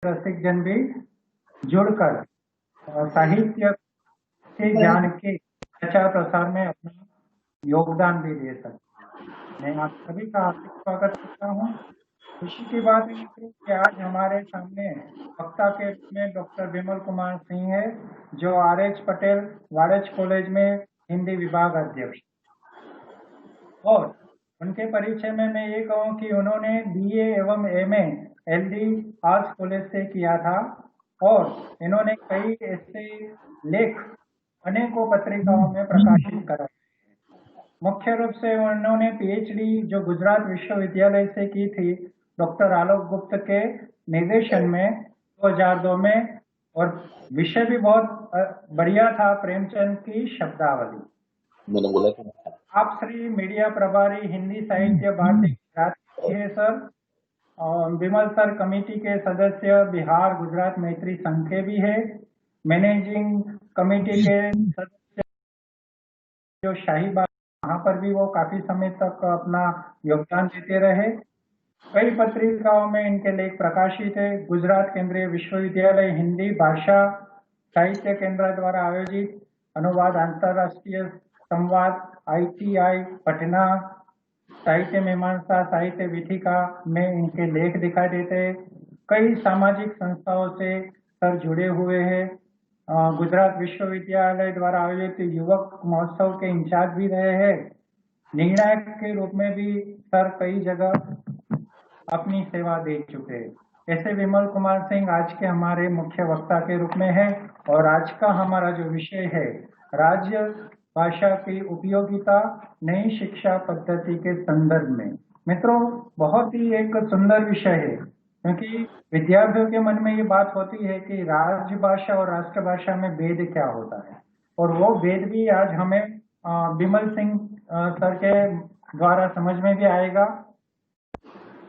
रसिक जन भी जुड़कर साहित्य के ज्ञान के प्रचार प्रसार में अपना योगदान भी दे सकते। मैं आप सभी का हार्दिक स्वागत करता हूँ। खुशी की बात है मित्रों कि आज हमारे सामने वक्ता के रूप में डॉक्टर विमल कुमार सिंह है, जो आर.एच. पटेल वाड़ज कॉलेज में हिंदी विभाग अध्यक्ष, और उनके परिचय में मैं ये कहूँ कि उन्होंने BA एवं MA LD आर्ट्स कॉलेज से किया था और इन्होंने कई ऐसे लेख अनेकों पत्रिकाओं में प्रकाशित करा। मुख्य रूप से उन्होंने PhD जो गुजरात विश्वविद्यालय से की थी डॉक्टर आलोक गुप्त के निर्देशन में 2002 में, और विषय भी बहुत बढ़िया था, प्रेमचंद की शब्दावली। मैंने बोला था आप श्री मीडिया प्रभारी हिंदी साहित्य भारती गुजरात है सर, और विमल सर कमेटी के सदस्य बिहार गुजरात मैत्री संघ के भी है, मैनेजिंग कमेटी के सदस्य जो शाहीबाग, वहां पर भी वो काफी समय तक अपना योगदान देते रहे। कई पत्रिकाओं में इनके लेख प्रकाशित है। गुजरात केंद्रीय विश्वविद्यालय हिंदी भाषा साहित्य केंद्र द्वारा आयोजित अनुवाद अंतरराष्ट्रीय संवाद ITI पटना, साहित्य मीमांसा साहित्य विथिका में इनके लेख दिखाई देते हैं। कई सामाजिक संस्थाओं से सर जुड़े हुए हैं। गुजरात विश्वविद्यालय द्वारा आयोजित युवक महोत्सव के इंचार्ज भी रहे हैं। निर्णायक के रूप में भी सर कई जगह अपनी सेवा दे चुके हैं। ऐसे विमल कुमार सिंह आज के हमारे मुख्य वक्ता के रूप में है, और आज का हमारा जो विषय है राज्य भाषा की उपयोगिता नई शिक्षा पद्धति के संदर्भ में। मित्रों, बहुत ही एक सुंदर विषय है, क्योंकि विद्यार्थियों के मन में ये बात होती है कि राजभाषा और राष्ट्रभाषा में भेद क्या होता है, और वो भेद भी आज हमें विमल सिंह सर के द्वारा समझ में भी आएगा।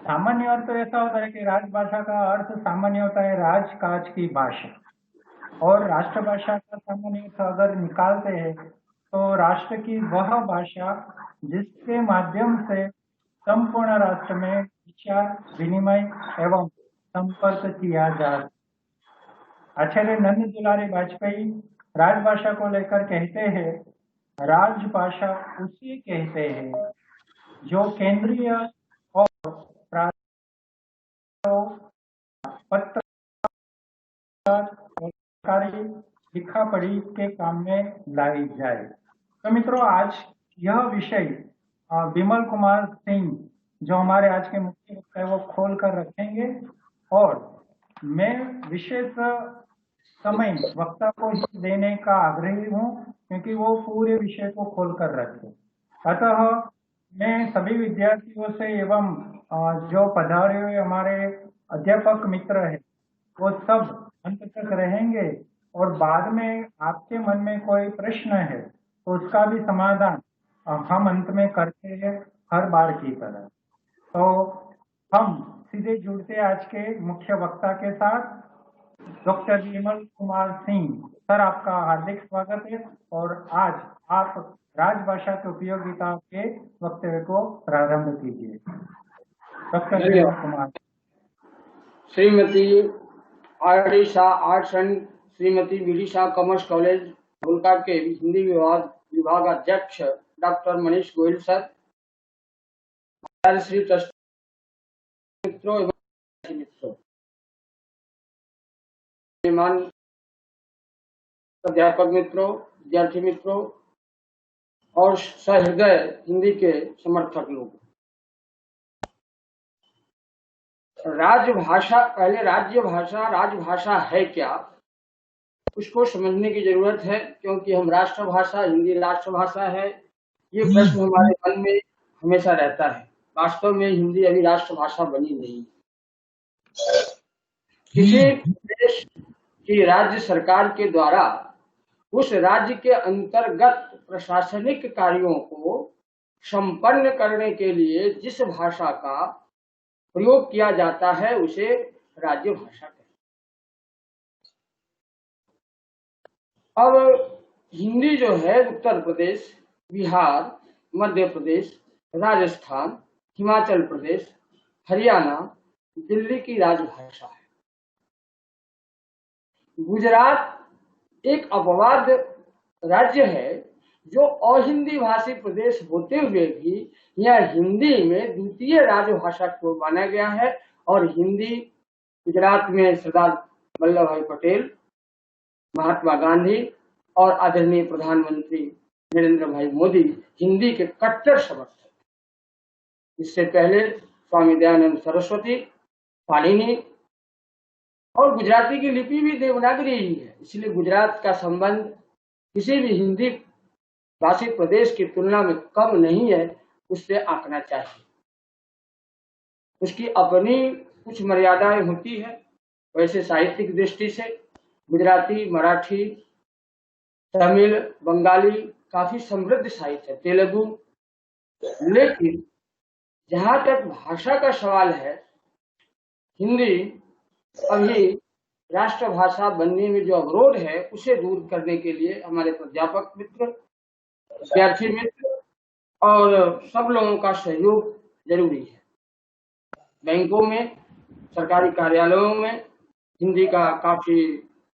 सामान्य अर्थ तो ऐसा होता है कि राजभाषा का अर्थ सामान्य होता है राजकाज की भाषा, और राष्ट्रभाषा का सामान्य अर्थ अगर निकालते हैं तो राष्ट्र की वह भाषा जिसके माध्यम से संपूर्ण राष्ट्र में विचार विनिमय एवं संपर्क किया जा। आचार्य नंद दुलारी वाजपेयी राजभाषा को लेकर कहते हैं, राजभाषा उसे कहते हैं जो केंद्रीय और पत्र सरकारी लिखा पढ़ी के काम में लाई जाए। तो मित्रों, आज यह विषय विमल कुमार सिंह जो हमारे आज के मुख्य वक्ता है वो खोल कर रखेंगे, और मैं विशेष समय वक्ता को ही देने का आग्रही हूँ, क्योंकि वो पूरे विषय को खोल कर रखे। अतः मैं सभी विद्यार्थियों से एवं जो पधारे हुए हमारे अध्यापक मित्र है वो सब अंत तक रहेंगे, और बाद में आपके मन में कोई प्रश्न है तो उसका भी समाधान हम अंत में करते हैं हर बार की तरह। तो हम सीधे जुड़ते आज के मुख्य वक्ता के साथ। डॉक्टर विमल कुमार सिंह सर, आपका हार्दिक स्वागत है, और आज आप राजभाषा की उपयोगिता के वक्तव्य को प्रारंभ कीजिए। Doctor Vimal Kumar. Shrimati RD Shah arts and Shrimati BD Shah commerce college गोलका के हिंदी विभाग अध्यक्ष doctor Manish Goyal sir, Shri trustee मित्रों एवं मित्रों, अध्यापक मित्रों, विद्यार्थी मित्रों और सहृदय हिंदी के समर्थक लोग। राजभाषा, पहले राजभाषा है क्या, उसको समझने की जरूरत है, क्योंकि हम राष्ट्रभाषा, हिंदी राष्ट्रभाषा है, ये प्रश्न हमारे मन में हमेशा रहता है। वास्तव में हिंदी अभी राष्ट्रभाषा बनी नहीं। किसी देश की राज्य सरकार के द्वारा उस राज्य के अंतर्गत प्रशासनिक कार्यों को संपन्न करने के लिए जिस भाषा का प्रयोग किया जाता है उसे राज्य भाषा कहते हैं। अब हिंदी जो है उत्तर प्रदेश, बिहार, मध्य प्रदेश, राजस्थान, हिमाचल प्रदेश, हरियाणा, दिल्ली की राजभाषा है। गुजरात एक अपवाद राज्य है जो अहिंदी भाषी प्रदेश होते हुए भी यह हिंदी में द्वितीय राजभाषा को माना गया है और हिंदी गुजरात में सरदार वल्लभ भाई पटेल, महात्मा गांधी और आदरणीय प्रधानमंत्री नरेंद्र भाई मोदी हिंदी के कट्टर समर्थक। इससे पहले स्वामी दयानंद सरस्वती, पाणिनि और गुजराती की लिपि भी देवनागरी ही है, इसलिए गुजरात का संबंध किसी भी हिंदी भाषी प्रदेश की तुलना में कम नहीं है, उससे आंकना चाहिए। उसकी अपनी कुछ मर्यादाएं होती है। वैसे साहित्यिक दृष्टि से गुजराती, मराठी, तमिल, बंगाली काफी समृद्ध साहित्य है, तेलुगु, लेकिन जहां तक भाषा का सवाल है, हिंदी अभी राष्ट्रभाषा बनने में जो अवरोध है उसे दूर करने के लिए हमारे प्राध्यापक मित्र, विद्यार्थी मित्र और सब लोगों का सहयोग जरूरी है। बैंकों में, सरकारी कार्यालयों में हिंदी का काफी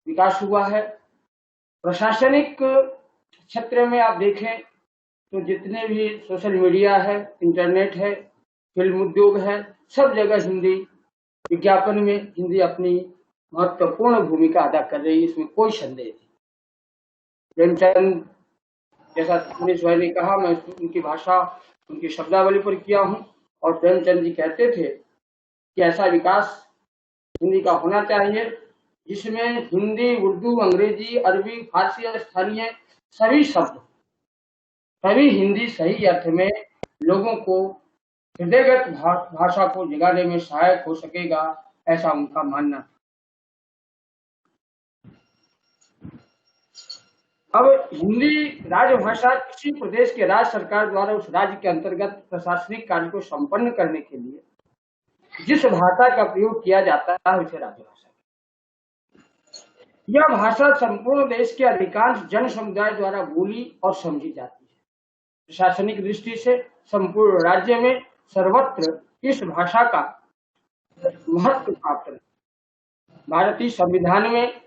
विकास हुआ है। प्रशासनिक क्षेत्र में आप देखें तो जितने भी सोशल मीडिया है, इंटरनेट है, फिल्म उद्योग है, सब जगह हिंदी, विज्ञापन में हिंदी अपनी महत्वपूर्ण भूमिका अदा कर रही है, इसमें कोई संदेह नहीं। प्रेमचंद जैसा मनीष भाई ने कहा, मैं उनकी भाषा, उनकी शब्दावली पर किया हूँ और प्रेमचंद जी कहते थे कि ऐसा विकास हिंदी का होना चाहिए जिसमें हिंदी, उर्दू, अंग्रेजी, अरबी, फारसी और स्थानीय सभी शब्द, सभी हिंदी सही अर्थ में लोगों को हृदयगत भाषा को जगाने में सहायक हो सकेगा, ऐसा उनका मानना है। अब हिंदी राजभाषा किसी प्रदेश के राज्य सरकार द्वारा उस राज्य के अंतर्गत प्रशासनिक कार्य को संपन्न करने के लिए जिस भाषा का प्रयोग किया जाता है उसे राजभाषा। यह भाषा संपूर्ण देश के अधिकांश जन समुदाय द्वारा बोली और समझी जाती है। प्रशासनिक दृष्टि से संपूर्ण राज्य में सर्वत्र इस भाषा का महत्व प्राप्त है। भारतीय संविधान में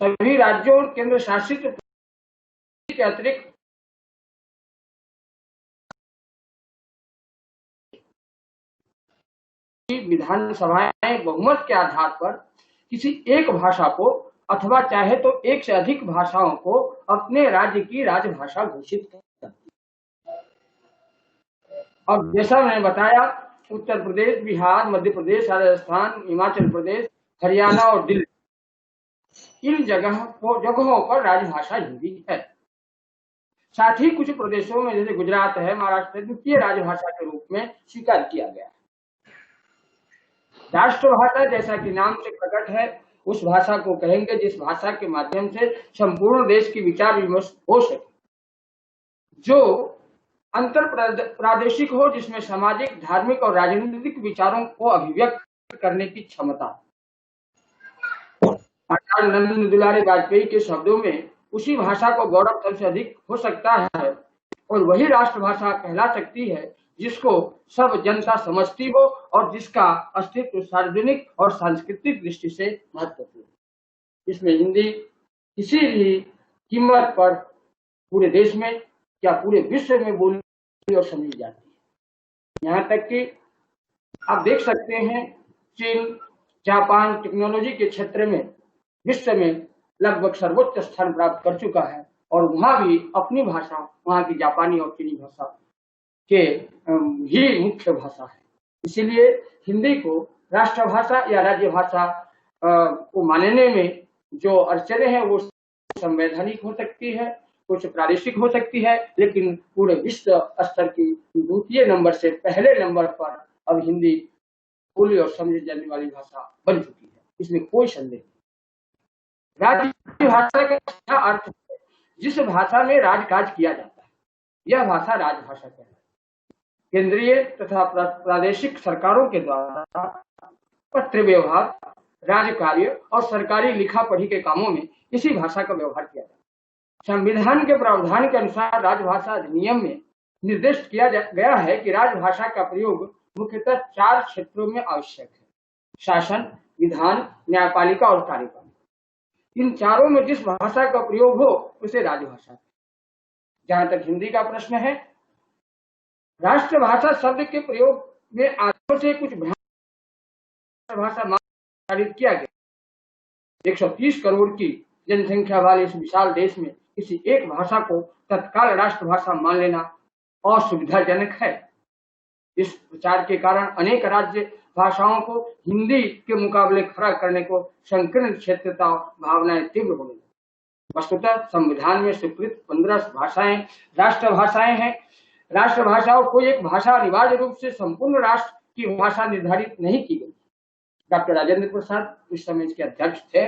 सभी राज्यों और केंद्र शासित के अतिरिक्त विधानसभाएं बहुमत के आधार पर किसी एक भाषा को अथवा चाहे तो एक से अधिक भाषाओं को अपने राज्य की राजभाषा घोषित कर सकती है। अब जैसा मैंने बताया, उत्तर प्रदेश, बिहार, मध्य प्रदेश, राजस्थान, हिमाचल प्रदेश, हरियाणा और दिल्ली, इन जगहों पर राजभाषा हिंदी है। साथ ही कुछ प्रदेशों में जैसे गुजरात है, महाराष्ट्र, द्वितीय राजभाषा के रूप में स्वीकार किया गया। राष्ट्रभाषा जैसा कि नाम से प्रकट है, उस भाषा को कहेंगे जिस भाषा के माध्यम से संपूर्ण देश की विचार विमर्श हो सके, जो अंतर प्रादेशिक हो, जिसमें सामाजिक, धार्मिक और राजनीतिक विचारों को अभिव्यक्त करने की क्षमता। अटल नंदन दुलारे वाजपेयी के शब्दों में उसी भाषा को गौरव सबसे अधिक हो सकता है और वही राष्ट्रभाषा कहला सकती है जिसको सब जनता समझती हो और जिसका अस्तित्व सार्वजनिक और सांस्कृतिक दृष्टि से महत्वपूर्ण। इसमें हिंदी किसी भी कीमत पर पूरे देश में या पूरे विश्व में बोली और समझी जाती है। यहाँ तक कि आप देख सकते हैं, चीन, जापान टेक्नोलॉजी के क्षेत्र में विश्व में लगभग सर्वोच्च स्थान प्राप्त कर चुका है और वहां भी अपनी भाषा, वहां की जापानी और चीनी भाषा के ही मुख्य भाषा है। इसीलिए हिंदी को राष्ट्रभाषा या राज्य भाषा को मानने में जो अड़चनें हैं वो संवैधानिक हो सकती है, कुछ प्रादेशिक हो सकती है, लेकिन पूरे विश्व स्तर की द्वितीय नंबर से पहले नंबर पर अब हिंदी बोली और समझी जाने वाली भाषा बन चुकी है, इसमें कोई संदेह नहीं। राज्य भाषा का क्या अर्थ है? जिस भाषा में राजकाज किया जाता है, यह भाषा राजभाषा कहलाती है। केंद्रीय तथा प्रादेशिक सरकारों के द्वारा पत्र व्यवहार, राजकार्य और सरकारी लिखा पढ़ी के कामों में इसी भाषा का व्यवहार किया जाता है। संविधान के प्रावधान के अनुसार राजभाषा अधिनियम में निर्दिष्ट किया गया है कि राजभाषा का प्रयोग मुख्यतः 4 क्षेत्रों में आवश्यक है: शासन, विधान, न्यायपालिका और कार्यपालिका। इन चारों में जिस भाषा का प्रयोग हो उसे राजभाषा। जहां तक हिंदी का प्रश्न है, राष्ट्रभाषा शब्द के प्रयोग में आदमों से कुछ भाषा पारित किया गया। 130 करोड़ की जनसंख्या वाले इस विशाल देश में किसी एक भाषा को तत्काल राष्ट्रभाषा मान लेना असुविधाजनक है। इस प्रचार के कारण अनेक राज्य भाषाओं को हिंदी के मुकाबले खड़ा करने को संकीर्ण क्षेत्रता भावनाएं तीव्र हो गई। वस्तुतः संविधान में स्वीकृत 15 भाषाएं राष्ट्रभाषाएं हैं। राष्ट्रभाषाओं को एक भाषा अनिवार्य रूप से संपूर्ण राष्ट्र की भाषा निर्धारित नहीं की गई। डॉक्टर राजेंद्र प्रसाद उस समय इसके अध्यक्ष थे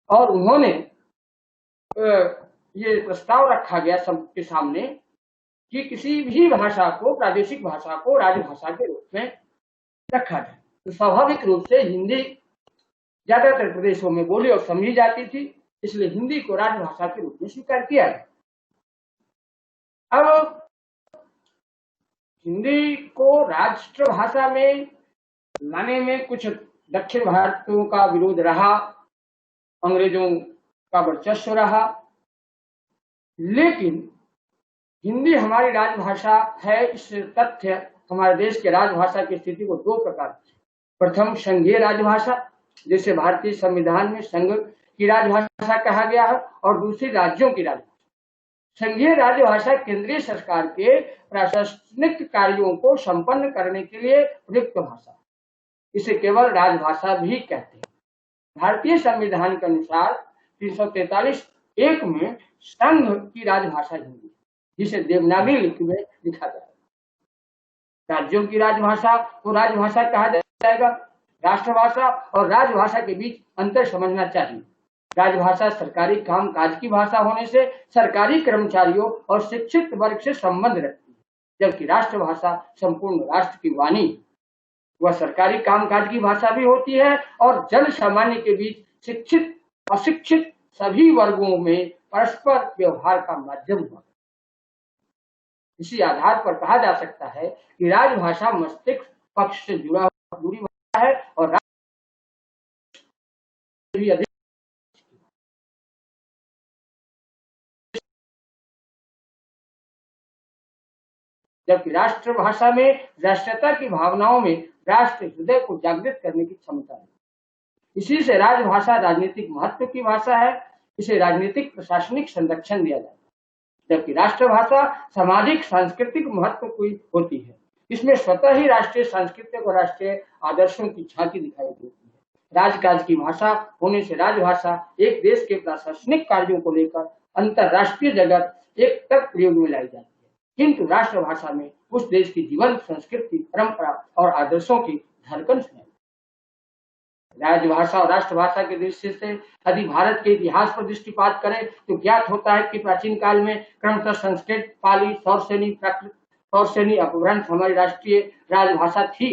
और उन्होंने ये प्रस्ताव रखा गया सबके सामने कि किसी भी भाषा को, प्रादेशिक भाषा को राजभाषा के रूप में रखा जाए। तो स्वाभाविक रूप से हिंदी ज्यादातर प्रदेशों में बोली और समझी जाती थी, इसलिए हिंदी को राजभाषा के रूप में स्वीकार किया गया। अब हिंदी को राष्ट्रभाषा में लाने में कुछ दक्षिण भारतीयों का विरोध रहा, अंग्रेजों का वर्चस्व रहा, लेकिन हिंदी हमारी राजभाषा है, इस तथ्य हमारे देश के राजभाषा की स्थिति को दो प्रकार से। प्रथम संघीय राजभाषा, जिसे भारतीय संविधान में संघ की राजभाषा कहा गया है, और दूसरी राज्यों की राजभाषा। संघीय राजभाषा केंद्रीय सरकार के प्रशासनिक कार्यों को संपन्न करने के लिए प्रयुक्त भाषा, इसे केवल राजभाषा भी कहते हैं। भारतीय संविधान के अनुसार 343(1) में संघ की राजभाषा हिंदी, जिसे देवनागरी लिपि में लिखा जाएगा। राज्यों की राजभाषा को राजभाषा कहा जाएगा। राष्ट्रभाषा और राजभाषा के बीच अंतर समझना चाहिए। राजभाषा सरकारी कामकाज की भाषा होने से सरकारी कर्मचारियों और शिक्षित वर्ग से संबंध रखती है, जबकि राष्ट्रभाषा संपूर्ण राष्ट्र की वाणी, वह सरकारी कामकाज की भाषा भी होती है और जन सामान्य के बीच शिक्षित अशिक्षित सभी वर्गों में परस्पर व्यवहार का माध्यम हुआ। इसी आधार पर कहा जा सकता है कि राजभाषा मस्तिष्क पक्ष से जुड़ी भाषा है और भी अधिक जबकि राष्ट्रभाषा में राष्ट्रीयता की भावनाओं में राष्ट्र हृदय को जागृत करने की क्षमता है। इसी से राजभाषा राजनीतिक महत्व की भाषा है, इसे राजनीतिक प्रशासनिक संरक्षण दिया जाता है, जबकि राष्ट्रभाषा सामाजिक सांस्कृतिक महत्व की होती है। इसमें स्वतः ही राष्ट्रीय सांस्कृतिक और राष्ट्रीय आदर्शों की झांकी दिखाई देती है। राजकाज की भाषा होने से राजभाषा एक देश के प्रशासनिक कार्यों को लेकर अंतरराष्ट्रीय जगत एक तक प्रयोग में लाई जाती है, किंतु राष्ट्रभाषा में उस देश की जीवन संस्कृति, परंपरा और आदर्शों की धड़कन सुनाई। राजभाषा और राष्ट्रभाषा के दृष्टि से यदि भारत के इतिहास पर दृष्टिपात करें तो ज्ञात होता है कि प्राचीन काल में क्रमशः संस्कृत, पाली, सौरसेनी, प्राकृत सौरसेनी अपभ्रंश हमारी राष्ट्रीय राजभाषा थी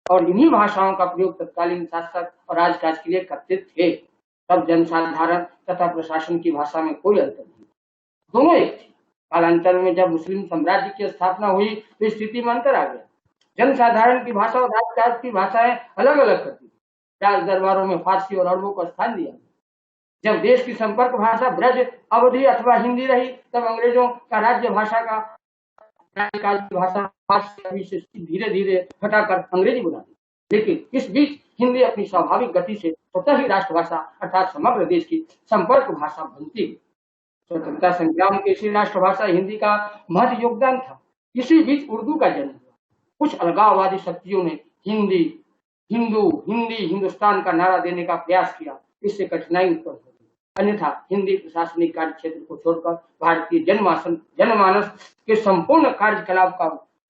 और इन्हीं भाषाओं का प्रयोग तत्कालीन शासक और राजकाज के लिए करते थे। तब जनसाधारण तथा प्रशासन की भाषा में कोई अंतर नहीं, दोनों एक थी। कालांतर में जब मुस्लिम साम्राज्य की स्थापना हुई तो स्थिति में अंतर आ गया। जनसाधारण की भाषा और राजकाज की भाषाएं अलग अलग करती थी। राज दरबारों में फारसी और अरबों को स्थान दिया। जब देश की संपर्क भाषा ब्रज, अवधी अथवा हिंदी रही, तब अंग्रेजों का राज्य भाषा का राजकाज की भाषा फारसी से धीरे धीरे हटाकर अंग्रेजी बना दी। लेकिन इस बीच हिंदी अपनी स्वाभाविक गति से स्वतः ही राष्ट्रभाषा अर्थात समग्र देश की संपर्क भाषा बनती है। स्वतंत्रता संग्राम के इसी राष्ट्रभाषा हिंदी का महत्वपूर्ण योगदान था। इसी बीच उर्दू का जन्म हुआ। कुछ अलगाववादी शक्तियों ने हिंदी, हिंदू, हिंदी, हिंदुस्तान का नारा देने का प्रयास किया, इससे कठिनाई उत्पन्न हो गई। अन्यथा हिंदी प्रशासनिक कार्य क्षेत्र को छोड़कर भारतीय जनमानस के संपूर्ण कार्यकलाप का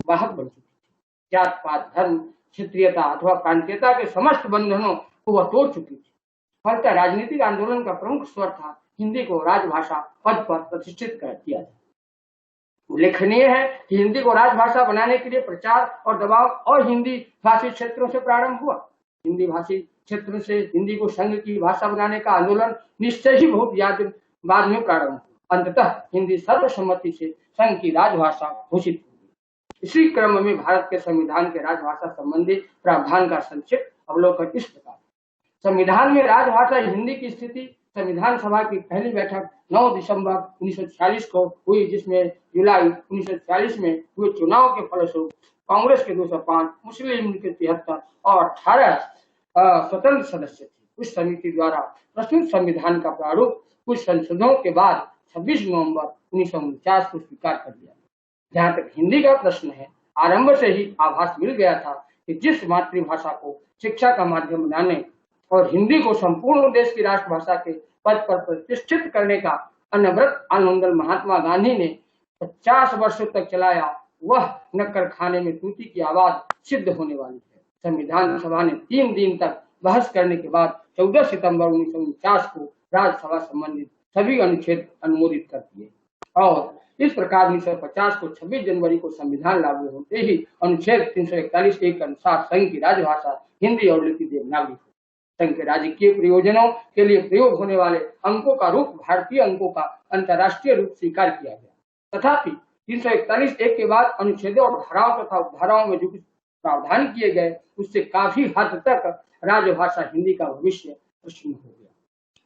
वाहक बन चुकी थी। जात पात, धर्म, क्षेत्रीयता अथवा प्रांतीयता के समस्त बंधनों को वह तोड़ चुकी थी। फलतः राजनीतिक आंदोलन का प्रमुख स्वर था हिंदी को राजभाषा पद पर प्रतिष्ठित कर दिया जाए। उल्लेखनीय है कि हिंदी को राजभाषा बनाने के लिए प्रचार और दबाव और हिंदी भाषी क्षेत्रों से प्रारंभ हुआ। हिंदी भाषी क्षेत्र से हिंदी को संघ की भाषा बनाने का आंदोलन निश्चय ही बहुत बाद में प्रारंभ हुआ। अंततः हिंदी सर्वसम्मति से संघ की राजभाषा घोषित हुई। इसी क्रम में भारत के संविधान के राजभाषा संबंधी प्रावधान का संक्षिप्त अवलोकन इस प्रकार। संविधान में राजभाषा हिंदी की स्थिति संविधान सभा की पहली बैठक 9 दिसंबर 1946 को हुई, जिसमें जुलाई 1946 में हुए चुनाव के फलस्वरूप कांग्रेस के 205, मुस्लिम लीग के 73 और 18 स्वतंत्र सदस्य थे। उस समिति द्वारा प्रस्तुत संविधान का प्रारूप कुछ संशोधनों के बाद 26 नवंबर 1949 को स्वीकार कर लिया। जहां तक हिंदी का प्रश्न है, आरंभ से ही आभास मिल गया था कि जिस मातृभाषा को शिक्षा का माध्यम बनाने और हिंदी को संपूर्ण देश की राष्ट्रभाषा के पद पर प्रतिष्ठित करने का अनवरत आंदोलन महात्मा गांधी ने 50 वर्षों तक चलाया, वह नक्कर खाने में तूती की आवाज सिद्ध होने वाली है। संविधान सभा ने 3 दिन तक बहस करने के बाद 14 सितंबर 1949 को राज्यसभा संबंधित सभी अनुच्छेद अनुमोदित कर दिए और इस प्रकार 1950 को 26 जनवरी को संविधान लागू होते ही अनुच्छेद 341 के अनुसार संघ की राजभाषा हिंदी और लिखित देवनागरी हुई। संघ के राजकीय प्रयोजनों के लिए प्रयोग होने वाले अंकों का रूप भारतीय अंकों का अंतर्राष्ट्रीय रूप स्वीकार किया गया। तथापि 341 के बाद अनुच्छेदों और धाराओं तथा उपधाराओं में जो कुछ प्रावधान किए गए, उससे काफी हद तक राजभाषा हिंदी का भविष्य प्रश्न हो गया।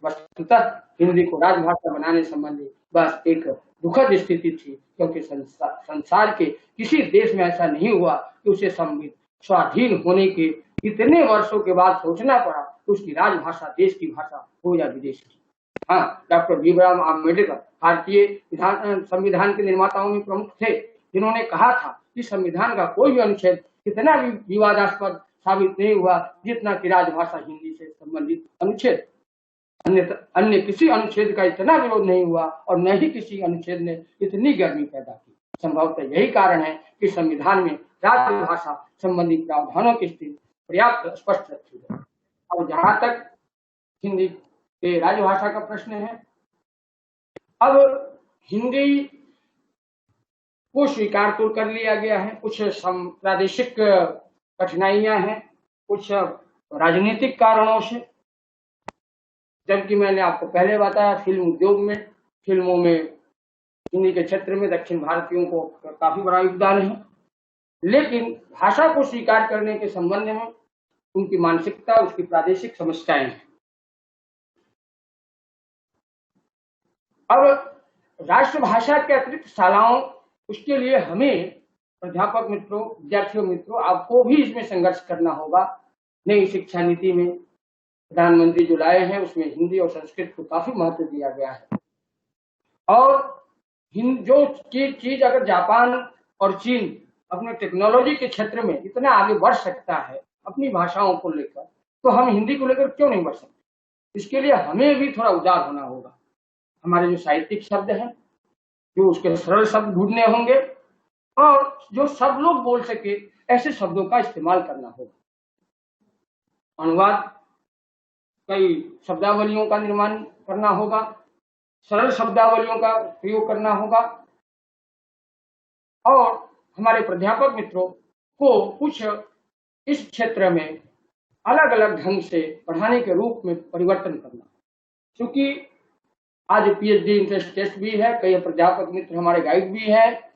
वस्तुतः हिंदी को राजभाषा बनाने संबंधी बस एक दुखद स्थिति थी, क्योंकि संसार के किसी देश में ऐसा नहीं हुआ कि उसे स्वाधीन होने के इतने वर्षों के बाद सोचना पड़ा कि उसकी राजभाषा देश की भाषा हो या विदेश की। हाँ, डॉक्टर भीमराव अम्बेडकर भारतीय संविधान के निर्माताओं में प्रमुख थे, जिन्होंने कहा था कि संविधान का कोई भी अनुच्छेद इतना भी विवादास्पद साबित नहीं हुआ जितना कि राजभाषा हिंदी से संबंधित अनुच्छेद। अन्य किसी अनुच्छेद का इतना विरोध नहीं हुआ और न ही किसी अनुच्छेद ने इतनी गर्मी पैदा की। संभवतः यही कारण है कि संविधान में राजभाषा संबंधी प्रावधानों की स्थिति पर्याप्त स्पष्ट रखी है। अब जहां तक हिंदी के राजभाषा का प्रश्न है, अब हिंदी को स्वीकार तो कर लिया गया है, कुछ प्रादेशिक कठिनाइयां हैं, कुछ राजनीतिक कारणों से, जबकि मैंने आपको पहले बताया फिल्म उद्योग में, फिल्मों में हिंदी के क्षेत्र में दक्षिण भारतीयों को काफी बड़ा योगदान है, लेकिन भाषा को स्वीकार करने के संबंध में उनकी मानसिकता, उसकी प्रादेशिक समस्याएं हैं। अब राष्ट्रभाषा के अतिरिक्त शालाओं, उसके लिए हमें प्राध्यापक मित्रों, विद्यार्थियों मित्रों, आपको भी इसमें संघर्ष करना होगा। नई शिक्षा नीति में प्रधानमंत्री जो लाए हैं उसमें हिंदी और संस्कृत को काफी महत्व दिया गया है और जो चीज अगर जापान और चीन अपने टेक्नोलॉजी के क्षेत्र में इतना आगे बढ़ सकता है अपनी भाषाओं को लेकर, तो हम हिंदी को लेकर क्यों नहीं बढ़ सकते? इसके लिए हमें भी थोड़ा उदार होना होगा। हमारे जो साहित्यिक शब्द हैं, जो उसके सरल शब्द ढूंढने होंगे और जो सब लोग बोल सके ऐसे शब्दों का इस्तेमाल करना होगा। अनुवाद, कई शब्दावलियों का निर्माण करना होगा, सरल शब्दावलियों का प्रयोग करना होगा और हमारे प्राध्यापक मित्रों को कुछ इस क्षेत्र में अलग अलग ढंग से पढ़ाने के रूप में परिवर्तन करना, क्योंकि आज पीएचडी इंट्रेंस टेस्ट भी है, कई प्राध्यापक मित्र हमारे गाइड भी हैं।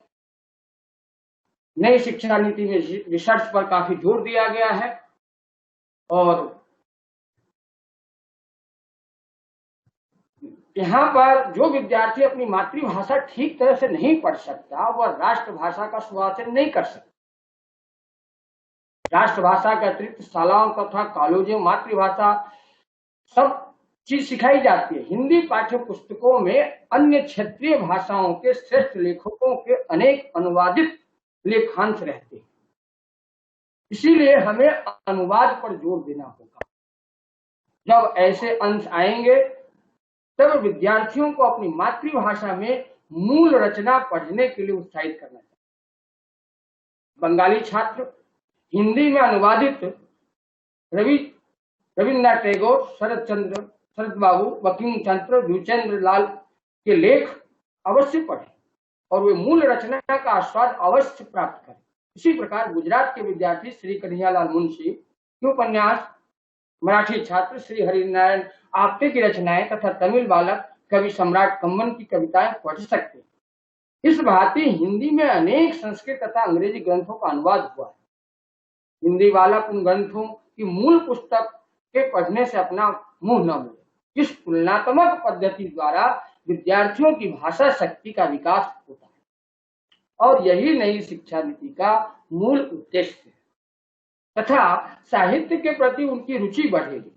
नई शिक्षा नीति में रिसर्च पर काफी जोर दिया गया है और यहाँ पर जो विद्यार्थी अपनी मातृभाषा ठीक तरह से नहीं पढ़ सकता, वह राष्ट्रभाषा का स्वाचन नहीं कर सकता। राष्ट्रभाषा के अतिरिक्त शालाओं तथा कॉलेजों मातृभाषा सब चीज सिखाई जाती है। हिंदी पाठ्य पुस्तकों में अन्य क्षेत्रीय भाषाओं के श्रेष्ठ लेखकों के अनेक अनुवादित लेखांश रहते हैं, इसीलिए हमें अनुवाद पर जोर देना होगा। जब ऐसे अंश आएंगे तब विद्यार्थियों को अपनी मातृभाषा में मूल रचना पढ़ने के लिए उत्साहित करना चाहिए। बंगाली छात्र हिंदी में अनुवादित रविन्द्रनाथ टैगोर, शरद बाबू, बंकिम चंद्र, द्विजेंद्र लाल के लेख अवश्य पढ़ें और वे मूल रचना का आस्वाद अवश्य प्राप्त करें। इसी प्रकार गुजरात के विद्यार्थी श्री कन्हैयालाल मुंशी के उपन्यास, मराठी छात्र श्री हरिनारायण आप्टे की रचनाएं तथा तमिल बालक कवि सम्राट कम्बन की कविताएं पढ़ सकते हैं। इस भांति हिंदी में अनेक संस्कृत तथा अंग्रेजी ग्रंथों का अनुवाद हुआ है। हिंदी बालक उन ग्रंथों की मूल पुस्तक के पढ़ने से अपना मुंह न मोड़े। इस तुलनात्मक पद्धति द्वारा विद्यार्थियों की भाषा शक्ति का विकास होता है और यही नई शिक्षा नीति का मूल उद्देश्य है तथा साहित्य के प्रति उनकी रुचि बढ़ेगी।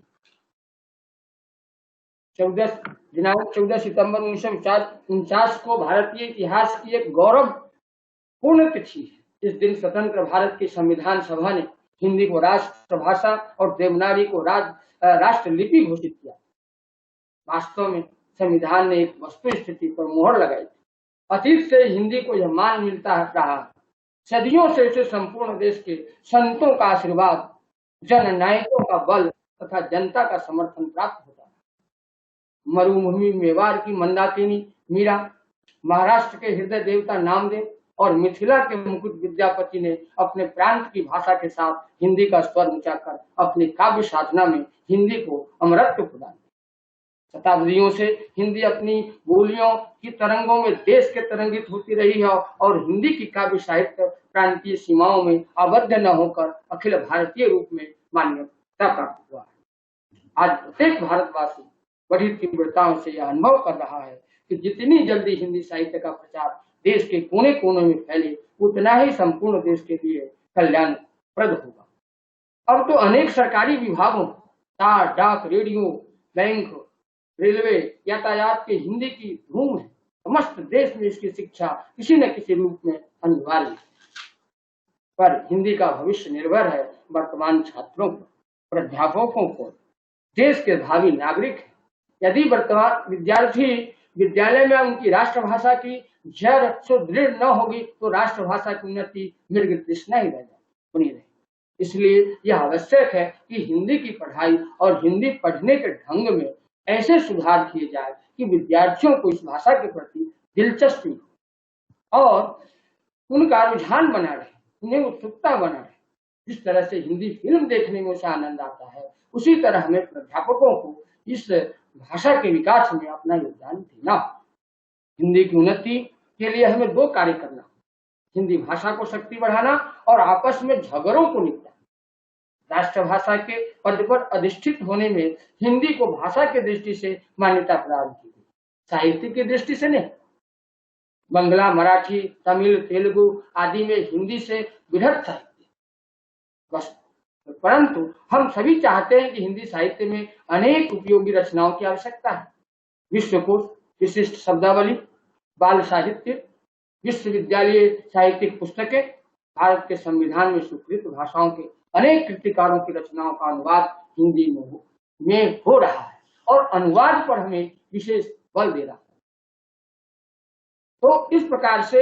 14 सितंबर 1949 को भारतीय इतिहास की एक गौरवपूर्ण तिथि है। इस दिन स्वतंत्र भारत की संविधान सभा ने हिंदी को राष्ट्रभाषा और देवनागरी को राष्ट्र लिपि घोषित किया। वास्तव में संविधान ने एक वस्तु स्थिति पर मोहर लगाई। अतीत से हिंदी को यह मान मिलता रहा, सदियों से इसे संपूर्ण देश के संतों का आशीर्वाद, जननायकों का बल तथा जनता का समर्थन प्राप्त होता है। मरुभूमि मेवाड़ की मंदाकिनी मीरा, महाराष्ट्र के हृदय देवता नामदेव और मिथिला के मुकुट विद्यापति ने अपने प्रांत की भाषा के साथ हिंदी का स्वर ऊंचा कर अपनी काव्य साधना में हिंदी को अमरत्व प्रदान किया। शताब्दियों से हिंदी अपनी बोलियों की तरंगों में देश के तरंगित होती रही है और हिंदी की काव्य साहित्य प्रांतीय सीमाओं में आबद्ध न होकर अखिल भारतीय रूप में मान्यता प्राप्त हुआ है। आज प्रत्येक भारतवासी बड़ी तीव्रताओं से यह अनुभव कर रहा है कि जितनी जल्दी हिंदी साहित्य का प्रचार देश के कोने कोने में फैले, उतना ही संपूर्ण देश के लिए कल्याणप्रद होगा। अब तो अनेक सरकारी विभागों, तार, डाक, रेडियो, बैंक, रेलवे, यातायात के हिंदी की धूम है। समस्त देश में इसकी शिक्षा किसी न किसी रूप में अनिवार्य है, पर हिंदी का भविष्य निर्भर है वर्तमान छात्रों पर, प्राध्यापकों पर, देश के भावी नागरिक हैं। यदि वर्तमान विद्यार्थी विद्यालय में उनकी राष्ट्रभाषा की जड़ सुदृढ़ न होगी तो राष्ट्रभाषा की उन्नति मृग तृष्णा ही बनी रहे। इसलिए यह आवश्यक है कि हिंदी की पढ़ाई और हिंदी पढ़ने के ढंग में ऐसे सुधार किए जाए कि विद्यार्थियों को इस भाषा के प्रति दिलचस्पी और उनका रुझान बना रहे, उन्हें उत्सुकता बना रहे। जिस तरह से हिंदी फिल्म देखने में उसे आनंद आता है, उसी तरह हमें प्राध्यापकों को इस भाषा के विकास में अपना योगदान देना। हिंदी की उन्नति के लिए हमें दो कार्य करना, हिंदी भाषा को शक्ति बढ़ाना और आपस में झगड़ों को निपटाना। राष्ट्रभाषा के पद पर अधिष्ठित होने में हिंदी को भाषा की दृष्टि से मान्यता प्रदान की गई, साहित्य की दृष्टि से नहीं। बंगला, मराठी, तमिल, तेलुगु आदि में हिंदी से बृहद साहित्य बस, परंतु हम सभी चाहते हैं कि हिंदी साहित्य में अनेक उपयोगी रचनाओं की आवश्यकता है। विश्वकोश, विशिष्ट शब्दावली, बाल साहित्य, विश्वविद्यालय साहित्यिक पुस्तकें, भारत के संविधान में स्वीकृत भाषाओं के अनेक कृतिकारों की रचनाओं का अनुवाद हिंदी में हो रहा है और अनुवाद पर हमें विशेष बल दे रहा है। तो इस प्रकार से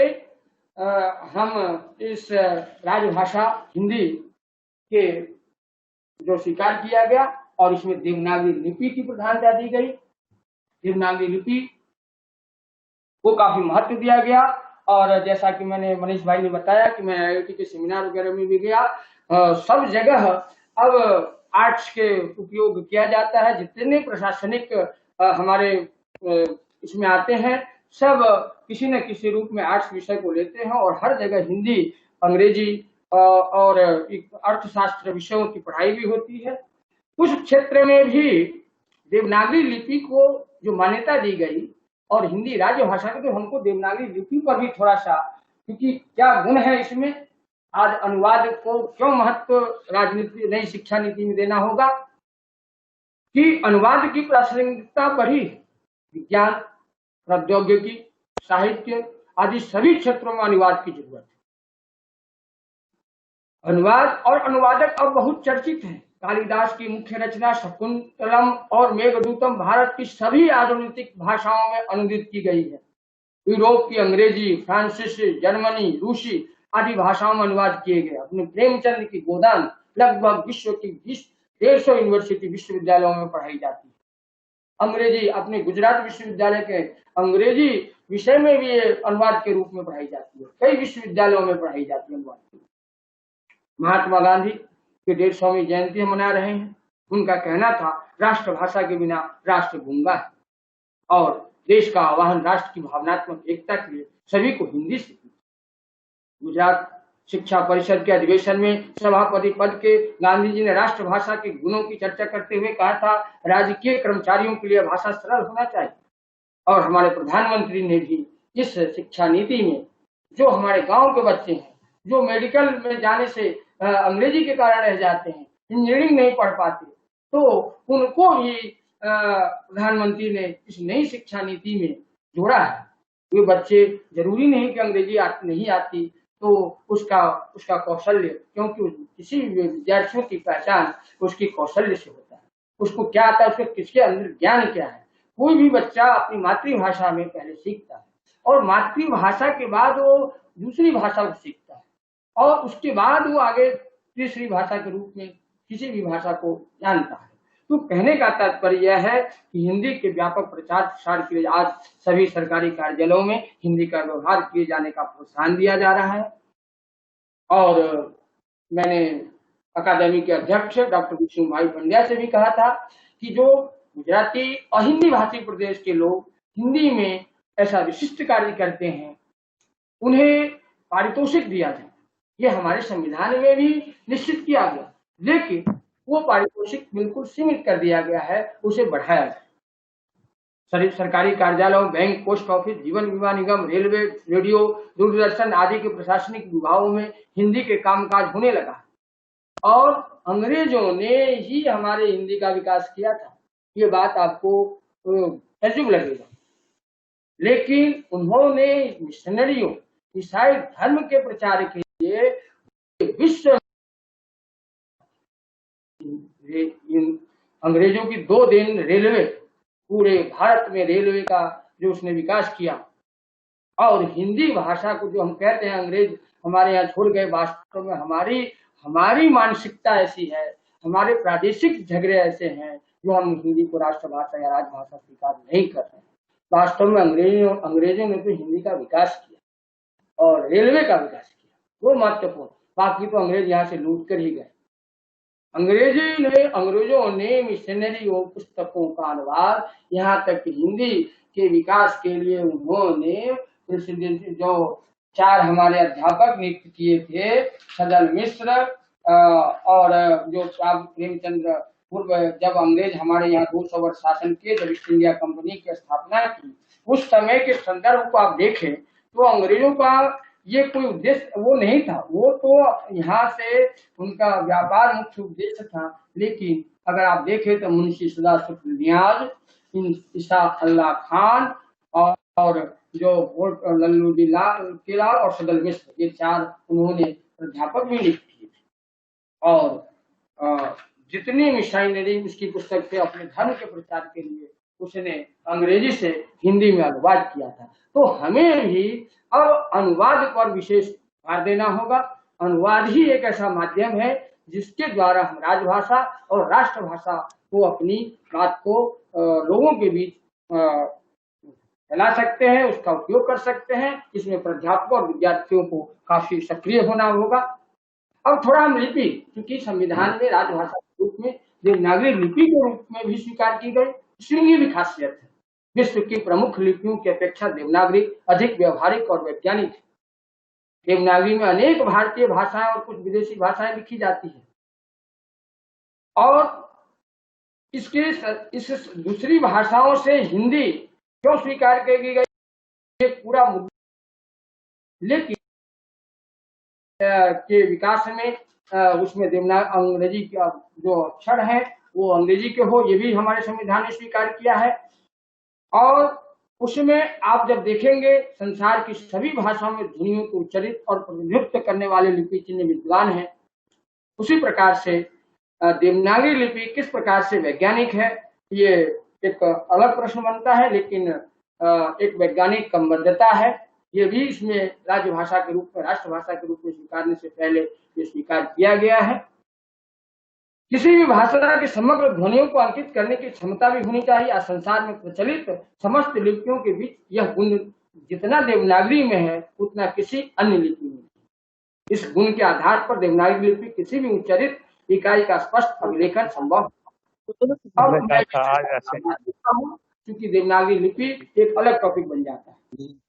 हम इस राजभाषा हिंदी के जो स्वीकार किया गया और इसमें देवनागरी लिपि की प्रधानता दी गई। देवनागरी लिपि को काफी महत्व दिया गया और जैसा कि मैंने मनीष भाई ने बताया कि मैं IIT के सेमिनार वगैरह में भी गया, सब जगह अब आर्ट्स के उपयोग किया जाता है। जितने प्रशासनिक हमारे इसमें आते हैं सब किसी न किसी रूप में आर्ट्स विषय को लेते हैं और हर जगह हिंदी, अंग्रेजी और अर्थशास्त्र विषयों की पढ़ाई भी होती है। कुछ क्षेत्र में भी देवनागरी लिपि को जो मान्यता दी गई और हिंदी राजभाषा के, तो हमको देवनागरी लिपि पर भी थोड़ा सा, क्योंकि क्या गुण है इसमें, आज अनुवाद को क्यों महत्व राजनीति नई शिक्षा नीति में देना होगा कि अनुवाद की प्रासंगिकता बढ़ी। विज्ञान, प्रौद्योगिकी, साहित्य आदि सभी क्षेत्रों में अनुवाद की जरूरत है। अनुवाद और अनुवादक अब बहुत चर्चित हैं। कालिदास की मुख्य रचना शकुंतलम और मेघदूतम भारत की सभी आधुनिक भाषाओं में अनुदित की गई है। यूरोप की अंग्रेजी, फ्रांसीसी, जर्मनी, रूसी आदि भाषाओं में अनुवाद किए गए। अपने प्रेमचंद की गोदान लगभग विश्व की 150 यूनिवर्सिटी विश्वविद्यालयों में पढ़ाई जाती है। अंग्रेजी अपने गुजरात विश्वविद्यालय के अंग्रेजी विषय में भी अनुवाद के रूप में पढ़ाई जाती है। कई विश्वविद्यालयों में पढ़ाई जाती है अनुवाद की। महात्मा गांधी की 150वीं जयंती मना रहे हैं। उनका कहना था, राष्ट्रभाषा के बिना राष्ट्र गूंगा है और देश का आह्वान राष्ट्र की भावनात्मक एकता के लिए सभी को हिंदी सीखनी। गुजरात शिक्षा परिषद के अधिवेशन में सभापति पद के गांधी जी ने राष्ट्रभाषा के गुणों की चर्चा करते हुए कहा था, राजकीय कर्मचारियों के लिए भाषा सरल होना चाहिए। और हमारे प्रधानमंत्री ने भी इस शिक्षा नीति में जो हमारे गांव के बच्चे हैं, जो मेडिकल में जाने से अंग्रेजी के कारण रह जाते हैं, इंजीनियरिंग नहीं पढ़ पाते, तो उनको भी प्रधानमंत्री ने इस नई शिक्षा नीति में जोड़ा है। वे बच्चे जरूरी नहीं कि अंग्रेजी नहीं आती तो उसका कौशल्य, क्योंकि किसी भी विद्यार्थियों की पहचान उसकी कौशल्य से होता है, उसको क्या आता है, उसके किसके अंदर ज्ञान क्या है। कोई भी बच्चा अपनी मातृभाषा में पहले सीखता है और मातृभाषा के बाद वो दूसरी भाषा को सीखता है और उसके बाद वो आगे तीसरी भाषा के रूप में किसी भी भाषा को जानता है। तो कहने का तात्पर्य यह है कि हिंदी के व्यापक प्रचार प्रसार के लिए आज सभी सरकारी कार्यालयों में हिंदी का व्यवहार किए जाने का प्रोत्साहन दिया जा रहा है। और मैंने अकादमी के अध्यक्ष डॉक्टर विष्णु भाई पंड्या से भी कहा था कि जो गुजराती और हिंदी भाषी प्रदेश के लोग हिंदी में ऐसा विशिष्ट कार्य करते हैं, उन्हें पारितोषिक दिया जाए। ये हमारे संविधान में भी निश्चित किया गया, लेकिन वो पारितोषिक बिल्कुल सीमित कर दिया गया है, उसे बढ़ाया जाए। सरकारी कार्यालयों, बैंक, पोस्ट ऑफिस, जीवन बीमा निगम, रेलवे, रेडियो, दूरदर्शन आदि के प्रशासनिक विभागों में हिंदी के कामकाज होने लगा और अंग्रेजों ने ही हमारे हिंदी का विकास किया था। ये बात आपको तजुब लगेगा, लेकिन उन्होंने मिशनरियों, ईसाई धर्म के प्रचार के लिए विश्व अंग्रेजों की 2 दिन रेलवे, पूरे भारत में रेलवे का जो उसने विकास किया और हिंदी भाषा को जो हम कहते हैं अंग्रेज हमारे यहाँ छोड़ गए, वास्तव में हमारी मानसिकता ऐसी है, हमारे प्रादेशिक झगड़े ऐसे हैं जो हम हिंदी को राष्ट्रभाषा या राजभाषा स्वीकार नहीं कर रहे हैं। वास्तव में अंग्रेजों ने तो हिंदी का विकास किया और रेलवे का विकास किया, वो महत्वपूर्ण। बाकी तो अंग्रेज यहाँ से लूट कर ही गए। अंग्रेजों ने मिशनरी पुस्तकों का अनुवाद यहाँ तक कि हिंदी के विकास के लिए उन्होंने जो 4 हमारे अध्यापक नियुक्त किए थे, सदल मिश्र और जो प्रेमचंद्र पूर्व, जब अंग्रेज हमारे यहाँ 200 वर्ष शासन किए, जब ईस्ट इंडिया कंपनी की स्थापना की, उस समय के संदर्भ को आप देखें तो अंग्रेजों का ये कोई उद्देश्य वो नहीं था, वो तो यहाँ से उनका व्यापार मुख्य उद्देश्य था। लेकिन अगर आप देखें तो मुंशी सदा शुक्ल नियाज, ईसा अल्लाह खान और जो लल्लू किला और सदल मिश्र, ये 4 उन्होंने अध्यापक भी नियुक्त किए थे। और जितनी मिशनरी उसकी पुस्तक थे अपने धर्म के प्रचार के लिए उसने अंग्रेजी से हिंदी में अनुवाद किया था। तो हमें भी अब अनुवाद पर विशेष भार देना होगा। अनुवाद ही एक ऐसा माध्यम है जिसके द्वारा हम राजभाषा और राष्ट्रभाषा को, अपनी बात को लोगों के बीच फैला सकते हैं, उसका उपयोग कर सकते हैं। इसमें प्राध्यापकों और विद्यार्थियों को काफी सक्रिय होना होगा। अब थोड़ा हम लिपि, क्योंकि संविधान में राजभाषा के रूप में देवनागरी लिपि के रूप में भी स्वीकार की गई, इसलिए भी खासियत है। विश्व की प्रमुख लिपियों की अपेक्षा देवनागरी अधिक व्यवहारिक और वैज्ञानिक है। देवनागरी में अनेक भारतीय भाषाएं और कुछ विदेशी भाषाएं लिखी जाती है और इस दूसरी भाषाओं से हिंदी क्यों स्वीकार की गई, ये पूरा मुद्दा। लेकिन के विकास में उसमें अंग्रेजी का जो अक्षर है वो अंग्रेजी के हो, ये भी हमारे संविधान ने स्वीकार किया है। और उसमें आप जब देखेंगे संसार की सभी भाषाओं में ध्वनियों को उच्चारित और प्रतिनिधित्व करने वाले लिपि चिन्ह विद्वान है। उसी प्रकार से देवनागरी लिपि किस प्रकार से वैज्ञानिक है, ये एक अलग प्रश्न बनता है, लेकिन एक वैज्ञानिक क्रमबद्धता है। ये भी इसमें राजभाषा के रूप में, राष्ट्रभाषा के रूप में स्वीकारने से पहले ये स्वीकार किया गया है। किसी भी भाषा के समग्र ध्वनियों को अंकित करने की क्षमता भी होनी चाहिए। संसार में प्रचलित समस्त लिपियों के बीच यह गुण जितना देवनागरी में है उतना किसी अन्य लिपि में। इस गुण के आधार पर देवनागरी लिपि किसी भी उच्चारित इकाई का स्पष्ट अभिलेखन संभव है। क्योंकि देवनागरी लिपि एक अलग टॉपिक बन जाता है।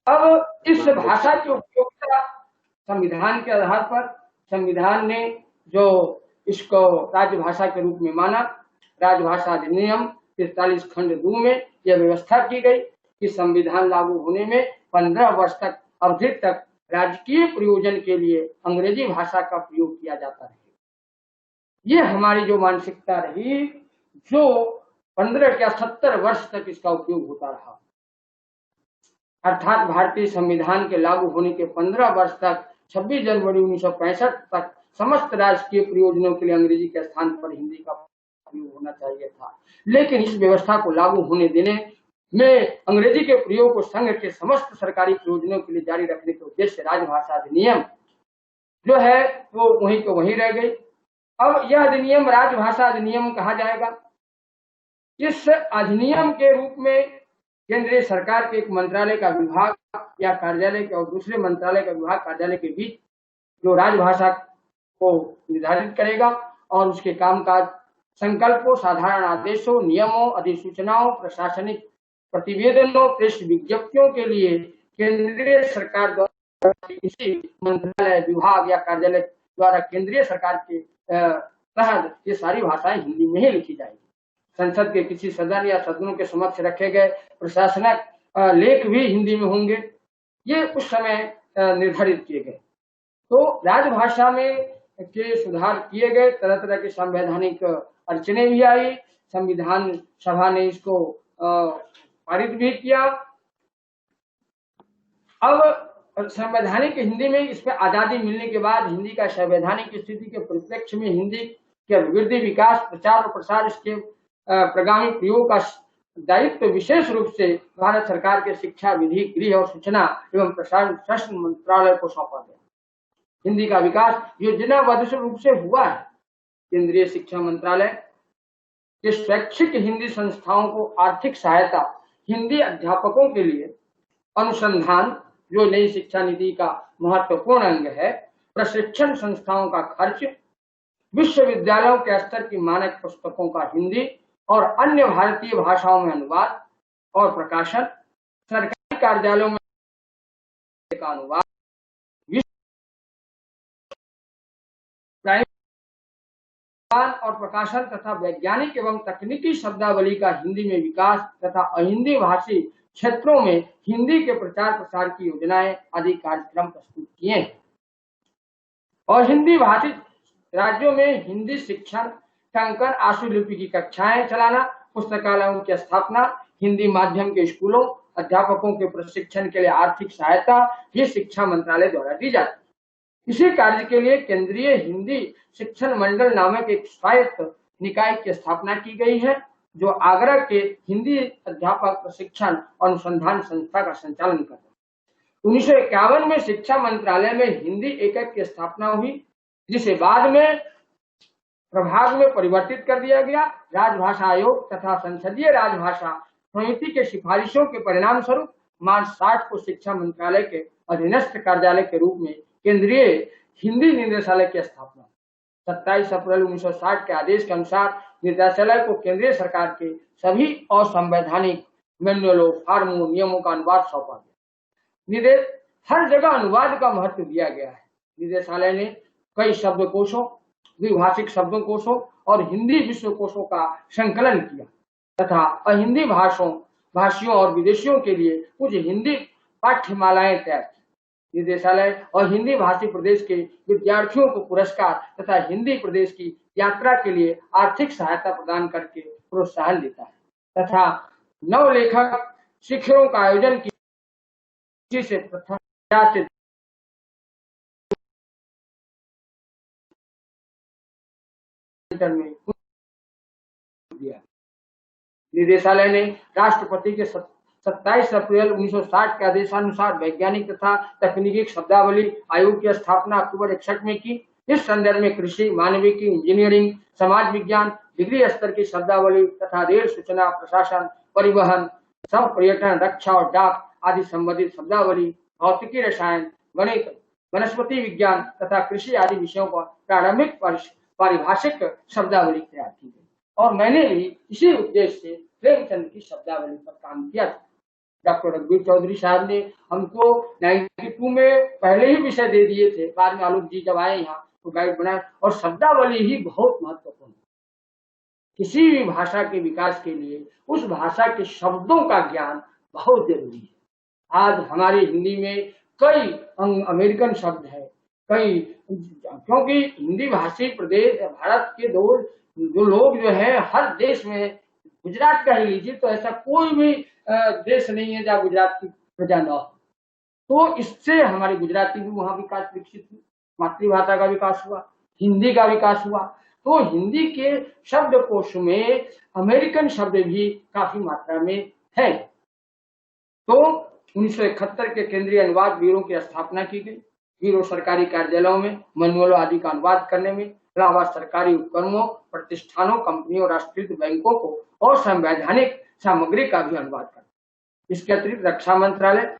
अब इस भाषा की उपयोगिता संविधान के आधार पर संविधान ने जो इसको राजभाषा के रूप में माना, राजभाषा अधिनियम 43 खंड 2 में यह व्यवस्था की गई कि संविधान लागू होने में 15 वर्ष तक अवधि तक राजकीय प्रयोजन के लिए अंग्रेजी भाषा का प्रयोग किया जाता रहे। ये हमारी जो मानसिकता रही, जो 15 या 70 वर्ष तक इसका उपयोग होता रहा। अर्थात भारतीय संविधान के लागू होने के 15 वर्ष तक 26 जनवरी 1965 तक समस्त राजकीय प्रयोजनों के लिए अंग्रेजी के स्थान पर हिंदी का प्रयोग होना चाहिए था। लेकिन इस व्यवस्था को लागू होने देने में अंग्रेजी के प्रयोग को संघ के समस्त सरकारी प्रयोजनों के लिए जारी रखने के उद्देश्य से राजभाषा अधिनियम जो है वो वहीं को वहीं रह गई। अब यह अधिनियम राजभाषा अधिनियम कहा जाएगा। इस अधिनियम के रूप में केंद्रीय सरकार के एक मंत्रालय का विभाग या कार्यालय के और दूसरे मंत्रालय का विभाग कार्यालय के बीच जो राजभाषा को निर्धारित करेगा और उसके कामकाज संकल्पों, साधारण आदेशों, नियमों, अधिसूचनाओं, प्रशासनिक प्रतिवेदनों, प्रेस विज्ञप्तियों के लिए केंद्रीय सरकार द्वारा किसी मंत्रालय, विभाग या कार्यालय द्वारा केंद्रीय सरकार के तहत ये सारी भाषाएं हिंदी में ही लिखी जाएगी। संसद के किसी सदन या सदनों के समक्ष रखे गए प्रशासनिक लेख भी हिंदी में होंगे। ये उस समय निर्धारित किए गए। तो राजभाषा में के सुधार किए गए, तरह तरह की संवैधानिक अड़चने भी आई। संविधान सभा ने इसको पारित भी किया। अब संवैधानिक हिंदी में इस पर आजादी मिलने के बाद हिंदी का संवैधानिक स्थिति के परिप्रेक्ष्य में हिंदी के अभिवृद्धि, विकास, प्रचार और प्रसार, इसके प्रगामी प्रयोग का दायित्व विशेष रूप से भारत सरकार के शिक्षा, विधि, गृह और सूचना एवं प्रसारण मंत्रालय को सौंपा गया। हिंदी का विकास योजनाबद्ध रूप से हुआ है। केंद्रीय शिक्षा मंत्रालय के शैक्षिक हिंदी संस्थाओं को आर्थिक सहायता, हिंदी अध्यापकों के लिए अनुसंधान जो नई शिक्षा नीति का महत्वपूर्ण अंग है, प्रशिक्षण संस्थाओं का खर्च, विश्वविद्यालयों के स्तर की मानक पुस्तकों का हिंदी और अन्य भारतीय भाषाओं में अनुवाद और प्रकाशन, सरकारी कार्यालयों में का अनुवाद, और प्रकाशन तथा वैज्ञानिक एवं तकनीकी शब्दावली का हिंदी में विकास तथा अहिंदी भाषी क्षेत्रों में हिंदी के प्रचार प्रसार की योजनाएं आदि कार्यक्रम प्रस्तुत किए हैं। और हिंदी भाषी राज्यों में हिंदी शिक्षण, टंकन, आशुलिपि की कक्षाएं चलाना, पुस्तकालयों की स्थापना, हिंदी माध्यम के स्कूलों, अध्यापकों के प्रशिक्षण के लिए आर्थिक सहायता ये शिक्षा मंत्रालय द्वारा दी जाती है। इसी कार्य के लिए केंद्रीय हिंदी शिक्षण मंडल नामक एक स्वायत्त निकाय की स्थापना की गई है, जो आगरा के हिंदी अध्यापक प्रशिक्षण अनुसंधान संस्था का संचालन करता है। 1951 में शिक्षा मंत्रालय में हिंदी एकक की स्थापना हुई, जिसे बाद में प्रभाग में परिवर्तित कर दिया गया। राजभाषा आयोग तथा संसदीय राजभाषा समिति के सिफारिशों के परिणाम स्वरूप मार्च 60 को शिक्षा मंत्रालय के अधीनस्थ कार्यालय के रूप में केंद्रीय हिंदी निदेशालय की स्थापना। 27 अप्रैल 1960 के आदेश के अनुसार निदेशालय को केंद्रीय सरकार के सभी असंवैधानिक मैनुअलों, फार्मों, नियमों का अनुवाद सौंपा गया। हर जगह अनुवाद का महत्व दिया गया है। निदेशालय ने कई शब्दकोशों, द्विभाषिक शब्दकोशों और हिंदी विश्वकोशों का संकलन किया तथा अहिंदी भाषियों और विदेशियों के लिए कुछ हिंदी पाठ्यमालाएं तैयार की। निदेशालय और हिंदी भाषी प्रदेश के विद्यार्थियों को पुरस्कार तथा हिंदी प्रदेश की यात्रा के लिए आर्थिक सहायता प्रदान करके प्रोत्साहन देता है तथा नवलेखक शिखरों का आयोजन किया, जिसे प्रथम में दिया। निदेशालय ने राष्ट्रपति के 27 अप्रैल 1960 के आदेशानुसार वैज्ञानिक तथा तकनीकी शब्दावली आयोग की स्थापना अक्टूबर 61 में की। इस संदर्भ में कृषि, मानविकी, इंजीनियरिंग, समाज विज्ञान, डिग्री स्तर की शब्दावली तथा रेल, सूचना, प्रशासन, परिवहन, सब पर्यटन, रक्षा और डाक आदि संबंधित शब्दावली, भौतिकी, रसायन, गणित, वनस्पति विज्ञान तथा कृषि आदि विषयों पर प्रारंभिक पारिभाषिक शब्दावली तैयार की गई और मैंने भी इसी उद्देश्य से प्रेमचंद की शब्दावली पर काम किया था। डॉक्टर रघुवीर चौधरी साहब ने हमको 92 में पहले ही विषय दे दिए थे, बाद में आलोक जी जब आए यहाँ तो गाइड बनाए। और शब्दावली ही बहुत महत्वपूर्ण, किसी भी भाषा के विकास के लिए उस भाषा के शब्दों का ज्ञान बहुत जरूरी है। आज हमारी हिंदी में कई अमेरिकन शब्द है, कई, क्योंकि हिंदी भाषी प्रदेश भारत के जो लोग जो है हर देश में, गुजरात का ही लीजिए तो ऐसा कोई भी देश नहीं है जहाँ गुजरात की प्रजा न हो। तो इससे हमारी गुजराती भी वहाँ विकास विकसित हुई, मातृभाषा का विकास हुआ, हिंदी का विकास हुआ। तो हिंदी के शब्दकोश में अमेरिकन शब्द भी काफी मात्रा में है। तो 1971 के केंद्रीय अनुवाद ब्यूरो की स्थापना की गई। ब्यूरो सरकारी कार्यालयों में मैनुअलों आदि का अनुवाद करने में, इलाहाबाद सरकारी उपक्रमों, प्रतिष्ठानों, कंपनियों, राष्ट्रीय बैंकों को और संवैधानिक सामग्री का भी अनुवाद करता है। इसके अतिरिक्त रक्षा मंत्रालय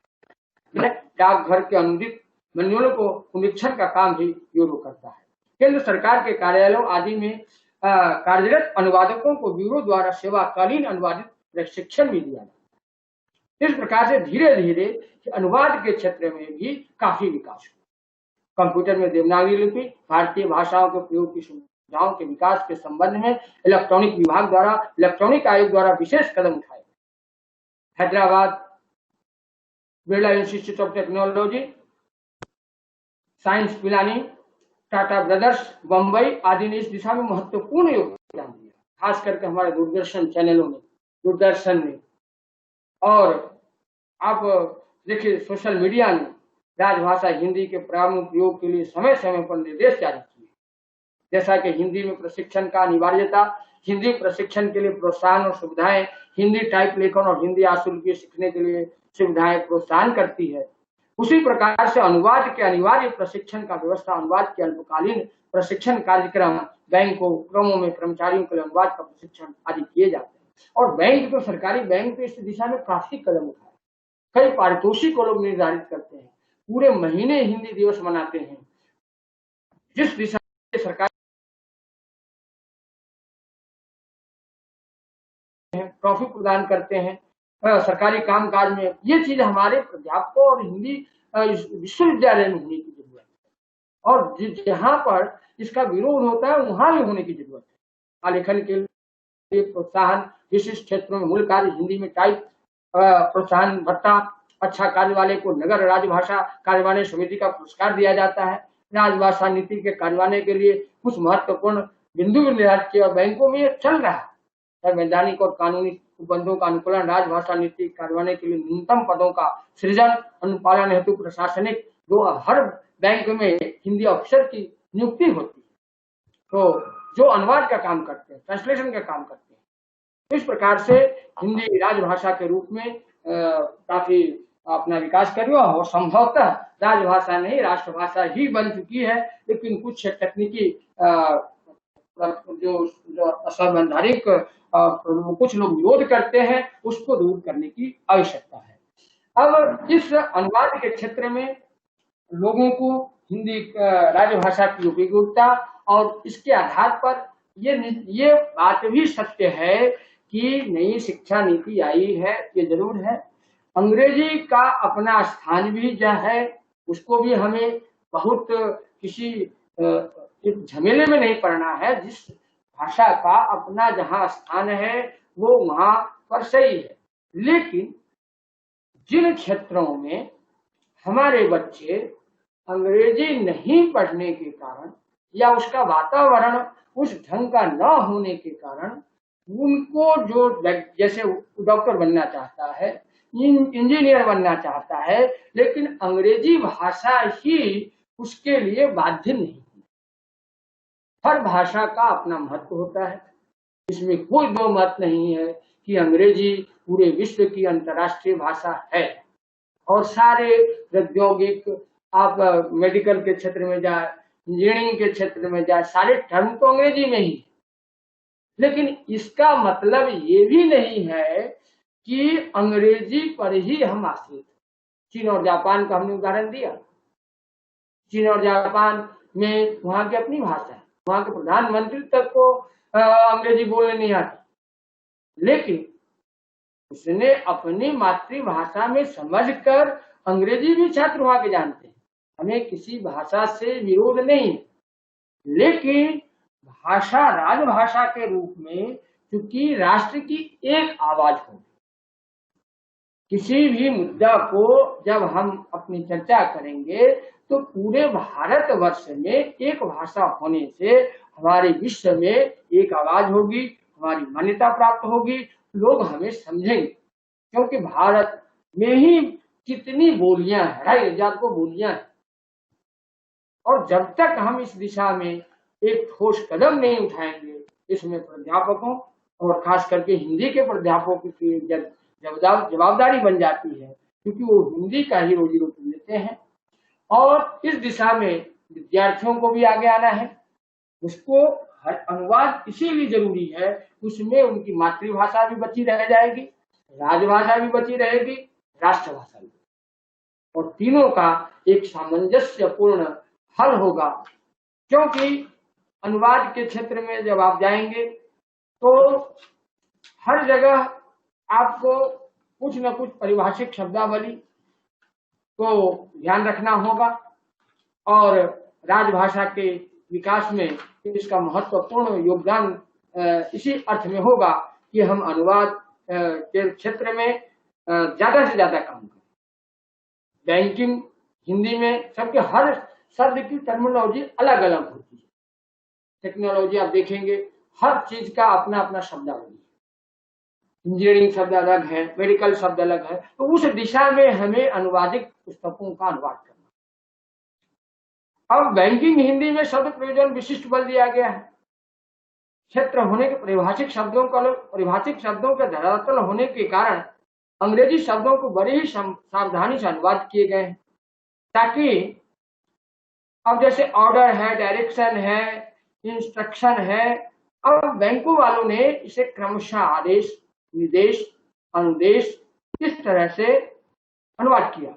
डाकघर के अनुदित मैनुअलों को निरीक्षण का काम भी ब्यूरो करता है। केंद्र सरकार के कार्यालयों आदि में कार्यरत अनुवादकों को ब्यूरो द्वारा सेवाकालीन अनुवादित प्रशिक्षण भी दिया जाता है। इस प्रकार से धीरे धीरे अनुवाद के क्षेत्र में भी काफी विकास हुआ। कंप्यूटर में देवनागरी लिपि, भारतीय भाषाओं के प्रयोग की सुविधाओं के विकास के संबंध में इलेक्ट्रॉनिक विभाग द्वारा, इलेक्ट्रॉनिक आयोग द्वारा विशेष कदम उठाए। Hyderabad Birla institute of technology, science Pilani, Tata brothers, Bombay आदि ने इस दिशा में महत्वपूर्ण योगदान दिया, खास करके हमारे दूरदर्शन चैनलों में, दूरदर्शन ने। और आप देखिए सोशल मीडिया ने राजभाषा हिंदी के प्रामुख्य उपयोग के लिए समय समय पर निर्देश जारी किए, जैसा कि हिंदी में प्रशिक्षण का अनिवार्यता, हिंदी प्रशिक्षण के लिए प्रोत्साहन और सुविधाएं, हिंदी टाइप लेखन और हिंदी आशुल्क सीखने के लिए सुविधाएं प्रोत्साहन करती है। उसी प्रकार से अनुवाद के अनिवार्य प्रशिक्षण का व्यवस्था, अनुवाद के अल्पकालीन प्रशिक्षण कार्यक्रम, बैंकों, उपक्रमों में कर्मचारियों के लिए अनुवाद का प्रशिक्षण आदि किए जाते हैं। और बैंक तो सरकारी बैंक तो इस दिशा में काफी कदम उठाए, कई पारितोषिक को लोग निर्धारित करते हैं, पूरे महीने हिंदी दिवस मनाते हैं, जिस दिशा में सरकार ट्रॉफी प्रदान करते हैं सरकारी कामकाज में। ये चीज हमारे अध्यापकों और हिंदी विश्वविद्यालय में होने की जरूरत है, और जहाँ पर इसका विरोध होता है वहां भी होने की जरूरत है। आलेखन के लिए प्रोत्साहन, विशिष्ट क्षेत्रों में मूल कार्य हिंदी में टाइप प्रोत्साहन भत्ता, अच्छा कार्य वाले को नगर राजभाषा कार्यवाही समिति का पुरस्कार दिया जाता है। राजभाषा नीति के कार्यवाही के लिए कुछ महत्वपूर्ण बिंदु निर्धारित किए और बैंकों में ये चल रहा है। संवैधानिक और कानूनी उपबंधों का अनुकूलन, राजभाषा नीति कार्यवाही के लिए न्यूनतम पदों का सृजन, अनुपालन हेतु प्रशासनिक हर बैंक में हिंदी अफसर की नियुक्ति होती है, तो जो अनुवाद का काम करते हैं, ट्रांसलेशन का काम करते हैं। इस प्रकार से हिंदी राजभाषा के रूप में काफी अपना विकास कर रही है और संभवतः राजभाषा नहीं राष्ट्रभाषा ही बन चुकी है। लेकिन कुछ तकनीकी जो असंवैधानिक कुछ लोग विरोध करते हैं, उसको दूर करने की आवश्यकता है। अब इस अनुवाद के क्षेत्र में लोगों को हिंदी राजभाषा की उपयोगिता और इसके आधार पर ये बात भी सत्य है कि नई शिक्षा नीति आई है, ये जरूर है। अंग्रेजी का अपना स्थान भी जो है उसको भी हमें बहुत किसी झमेले में नहीं पड़ना है। जिस भाषा का अपना जहाँ स्थान है वो वहां पर सही है, लेकिन जिन क्षेत्रों में हमारे बच्चे अंग्रेजी नहीं पढ़ने के कारण या उसका वातावरण उस ढंग का न होने के कारण उनको जो जैसे डॉक्टर बनना चाहता है, इंजीनियर बनना चाहता है, लेकिन अंग्रेजी भाषा ही उसके लिए बाध्य नहीं। हर भाषा का अपना महत्व होता है, इसमें कोई दो मत नहीं है कि अंग्रेजी पूरे विश्व की अंतर्राष्ट्रीय भाषा है। और सारे औद्योगिक, आप मेडिकल के क्षेत्र में जाए, इंजीनियरिंग के क्षेत्र में जाए, सारे टर्म तो अंग्रेजी में ही। लेकिन इसका मतलब ये भी नहीं है कि अंग्रेजी पर ही हम आश्रित। चीन और जापान का हमने उदाहरण दिया। चीन और जापान में वहां की अपनी भाषा है, वहां के प्रधानमंत्री तक को अंग्रेजी बोलने नहीं आती, लेकिन उसने अपनी मातृभाषा में समझकर अंग्रेजी भी छात्र वहां के जानते हैं। हमें किसी भाषा से विरोध नहीं, लेकिन भाषा राजभाषा के रूप में क्योंकि राष्ट्र की एक आवाज हो, किसी भी मुद्दा को जब हम अपनी चर्चा करेंगे तो पूरे भारतवर्ष में एक भाषा होने से हमारे विश्व में एक आवाज होगी, हमारी मान्यता प्राप्त होगी, लोग हमें समझेंगे। क्योंकि भारत में ही कितनी बोलियां हैं, 2,500 को बोलियां हैं, और जब तक हम इस दिशा में एक ठोस कदम नहीं उठाएंगे, इसमें प्राध्यापकों और खास करके हिंदी के प्राध्यापकों की जवाबदारी बन जाती है, क्योंकि वो हिंदी का ही रोजी रोटी देते हैं। और इस दिशा में विद्यार्थियों को भी आगे आना है। उसको हर अनुवाद इसीलिए जरूरी है, उसमें उनकी मातृभाषा भी बची रह जाएगी, राजभाषा भी बची रहेगी, राष्ट्रभाषा भी, और तीनों का एक सामंजस्यपूर्ण हल होगा। क्योंकि अनुवाद के क्षेत्र में जब आप जाएंगे तो हर जगह आपको कुछ न कुछ परिभाषिक शब्दावली को ध्यान रखना होगा, और राजभाषा के विकास में इसका महत्वपूर्ण योगदान इसी अर्थ में होगा कि हम अनुवाद के क्षेत्र में ज्यादा से ज्यादा काम करें। बैंकिंग हिंदी में सबके हर शब्द की टर्मिनोलॉजी अलग अलग होती है। टेक्नोलॉजी आप देखेंगे, हर चीज का अपना अपना शब्दावली है। इंजीनियरिंग शब्द अलग है, मेडिकल शब्द अलग है, तो उस दिशा में हमें अनुवादित पुस्तकों का अनुवाद करना। अब बैंकिंग हिंदी में शब्द प्रयोजन विशिष्ट बल दिया गया है। क्षेत्र होने के परिभाषिक शब्दों के धरातल होने के कारण अंग्रेजी शब्दों को बड़ी ही सावधानी से अनुवाद किए गए हैं, ताकि अब जैसे ऑर्डर है, डायरेक्शन है, इंस्ट्रक्शन है, अब बैंकों वालों ने इसे क्रमशः आदेश, निर्देश, अनुदेश इस तरह से अनुवाद किया।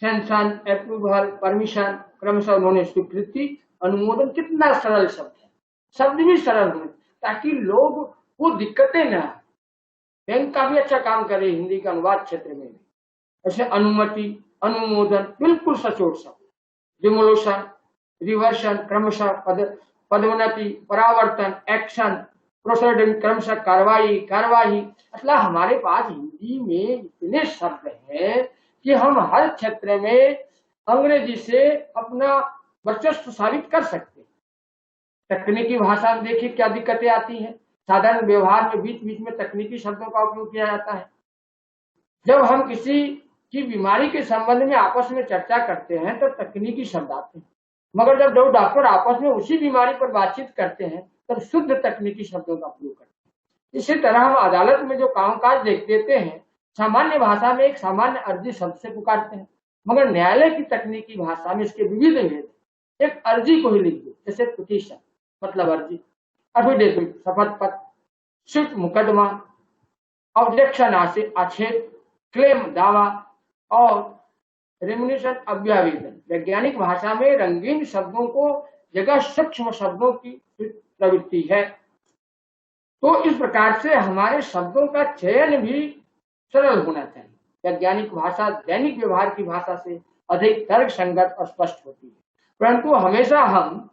सैंक्शन, अप्रूवल, परमिशन, क्रमशः उन्होंने स्वीकृति, अनुमोदन, कितना सरल शब्द है, शब्द भी सरल होने ताकि लोग वो दिक्कतें न आए। बैंक काफी अच्छा काम करे हिंदी के अनुवाद क्षेत्र में। ऐसे अनुमति, अनुमोदन बिल्कुल सचोट शब्द, डिमोलिशन, रिवर्सन, क्रमशः पदोन्नति, परावर्तन, एक्शन, प्रोसीडिंग, क्रमशः कार्यवाही। मतलब हमारे पास हिंदी में इतने शब्द हैं कि हम हर क्षेत्र में अंग्रेजी से अपना वर्चस्व साबित कर सकते हैं। तकनीकी भाषा में देखिए क्या दिक्कतें आती हैं। साधारण व्यवहार में बीच बीच में तकनीकी शब्दों का उपयोग किया जाता है। जब हम किसी की बीमारी के संबंध में आपस में चर्चा करते हैं तो तकनीकी शब्द आते हैं, मगर जब दो डॉक्टर आपस में उसी बीमारी पर बातचीत करते हैं तब शुद्ध तकनीकी शब्दों का प्रयोग करते हैं। इसी तरह हम अदालत में जो कामकाज देख देते हैं, सामान्य भाषा में एक सामान्य अर्जी शब्द से पुकारते हैं, मगर न्यायालय की तकनीकी भाषा में इसके विविध भेद। एक अर्जी को ही लिख दो, जैसे पिटीशन मतलब अर्जी, एफिडेविट शपथ पत्र, स्विफ्ट मुकदमा, ऑब्जेक्शन आक्षेप, क्लेम दावा, और रेमुनेशन अभ्यावेदन। वैज्ञानिक भाषा में रंगीन शब्दों को जगह सूक्ष्म शब्दों की प्रवृत्ति है। तो इस प्रकार से हमारे शब्दों का चयन भी सरल होना चाहिए। वैज्ञानिक भाषा दैनिक व्यवहार की भाषा से अधिक तर्क संगत और स्पष्ट होती है, परंतु हमेशा हम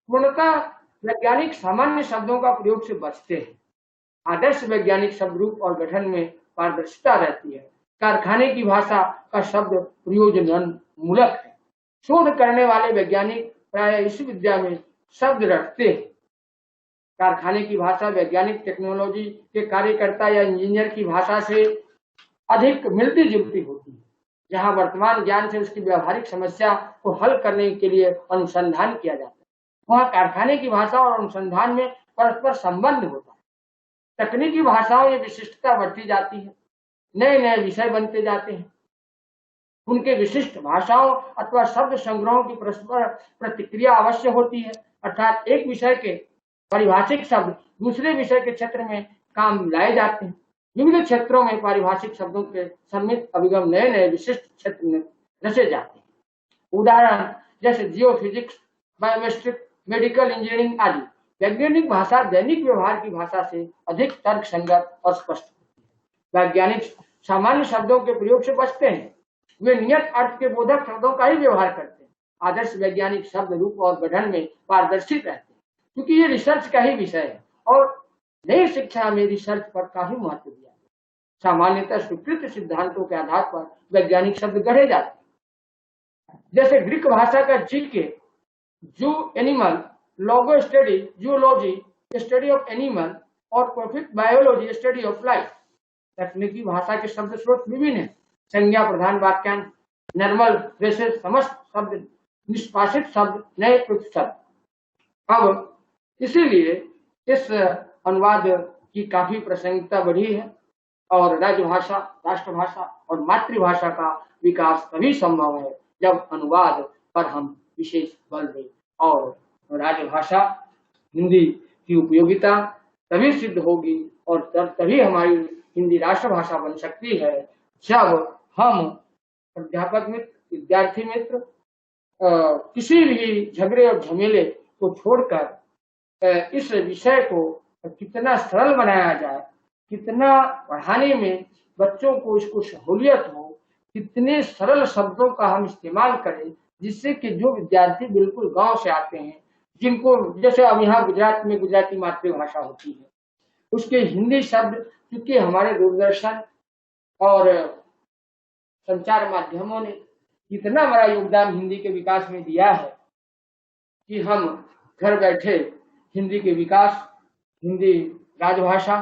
पूर्णतः वैज्ञानिक सामान्य शब्दों का प्रयोग से बचते हैं। आदर्श वैज्ञानिक शब्द रूप और गठन में पारदर्शिता रहती है। कारखाने की भाषा का शब्द प्रयोजन मूलक है। शोध करने वाले वैज्ञानिक प्राय इस विद्या में शब्द रखते हैं। कारखाने की भाषा वैज्ञानिक टेक्नोलॉजी के कार्यकर्ता या इंजीनियर की भाषा से अधिक मिलती जुलती होती है, जहां वर्तमान ज्ञान से उसकी व्यवहारिक समस्या को हल करने के लिए अनुसंधान किया जाता है, वहां कारखाने की भाषा और अनुसंधान में परस्पर संबंध होता है। तकनीकी भाषाओं में विशिष्टता बढ़ती जाती है, नए नए विषय बनते जाते हैं। उनके विशिष्ट भाषाओं अथवा शब्द संग्रहों की परस्पर प्रतिक्रिया अवश्य होती है, अर्थात एक विषय के पारिभाषिक शब्द दूसरे विषय के क्षेत्र में काम लाए जाते हैं। विभिन्न क्षेत्रों में पारिभाषिक शब्दों के सम्मिलित अभिगम नए नए विशिष्ट क्षेत्र में रचे जाते हैं। उदाहरण जैसे जियोफिजिक्स, बायोमेट्रिक, मेडिकल इंजीनियरिंग आदि। वैज्ञानिक भाषा दैनिक व्यवहार की भाषा से अधिक तर्क संगत और स्पष्ट होती है। वैज्ञानिक सामान्य शब्दों के प्रयोग से बचते हैं, वे नियत अर्थ के बोधक शब्दों का ही व्यवहार करते हैं। आदर्श वैज्ञानिक शब्द रूप और गठन में पारदर्शी रहते हैं, क्योंकि ये रिसर्च का ही विषय है और नई शिक्षा में रिसर्च पर काफी महत्व दिया है। सामान्यतः स्वीकृत सिद्धांतों के आधार पर वैज्ञानिक शब्द गढ़े जाते हैं। जैसे ग्रीक भाषा का GK, zoo animal, logo study, zoology study of animal और profit biology study of life. तकनीकी भाषा के शब्द स्रोत विभिन्न है। संज्ञा प्रधान वाक्यांश, नॉर्मल फ्रेसेस, समस्त शब्द, निष्पाषित शब्द, नए प्रयुक्त शब्द। अब इसीलिए इस अनुवाद की काफी प्रासंगिकता बढ़ी है और राजभाषा, राष्ट्रभाषा और मातृभाषा का विकास तभी संभव है जब अनुवाद पर हम विशेष बल दें और राजभाषा हिंदी की उपयोगिता तभी सिद्ध होगी और तभी हमारी हिंदी राष्ट्रभाषा बन सकती है जब हम अध्यापक मित्र, विद्यार्थी मित्र किसी भी झगड़े और झमेले को छोड़कर इस विषय को कितना सरल बनाया जाए, कितना पढ़ाने में बच्चों को इसको सहूलियत हो, कितने सरल शब्दों का हम इस्तेमाल करें जिससे कि जो विद्यार्थी बिल्कुल गांव से आते हैं, जिनको जैसे अब यहाँ गुजरात में गुजराती मातृभाषा होती है, उसके हिंदी शब्द क्योंकि हमारे दूरदर्शन और संचार माध्यमों ने इतना बड़ा योगदान हिंदी के विकास में दिया है कि हम घर बैठे हिंदी के विकास, हिंदी राजभाषा,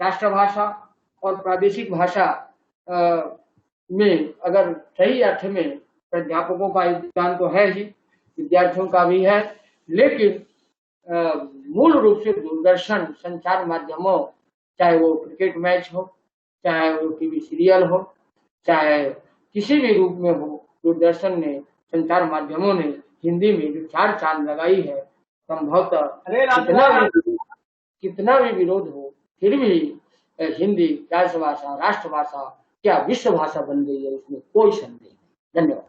राष्ट्रभाषा और प्रादेशिक भाषा में अगर सही अर्थ में प्राध्यापकों का योगदान तो है ही, विद्यार्थियों का भी है, लेकिन मूल रूप से दूरदर्शन संचार माध्यमों, चाहे वो क्रिकेट मैच हो, चाहे वो टीवी सीरियल हो, चाहे किसी भी रूप में हो, दूरदर्शन ने, संचार माध्यमों ने हिंदी में जो चार चांद लगाई है, संभवतः कितना भी विरोध हो फिर भी हिंदी राजभाषा, राष्ट्रभाषा क्या विश्व भाषा बन गई है, इसमें कोई संदेह नहीं। धन्यवाद।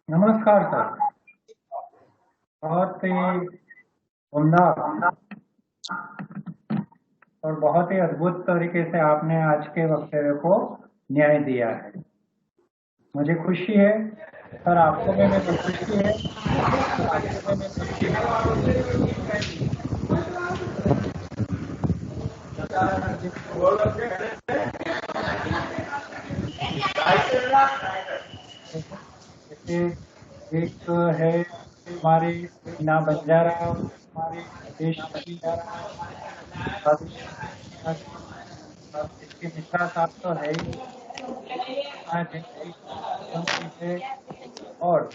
नमस्कार सर, बहुत ही उम्दा और बहुत ही अद्भुत तरीके से आपने आज के वक्तव्य को न्याय दिया है। मुझे खुशी है सर, आपको भी मैं खुशी है, आपको भी मैं खुशी है। एक है हमारी मीना बंजारा, हमारी देश इसके मिश्रा साहब तो है ही, और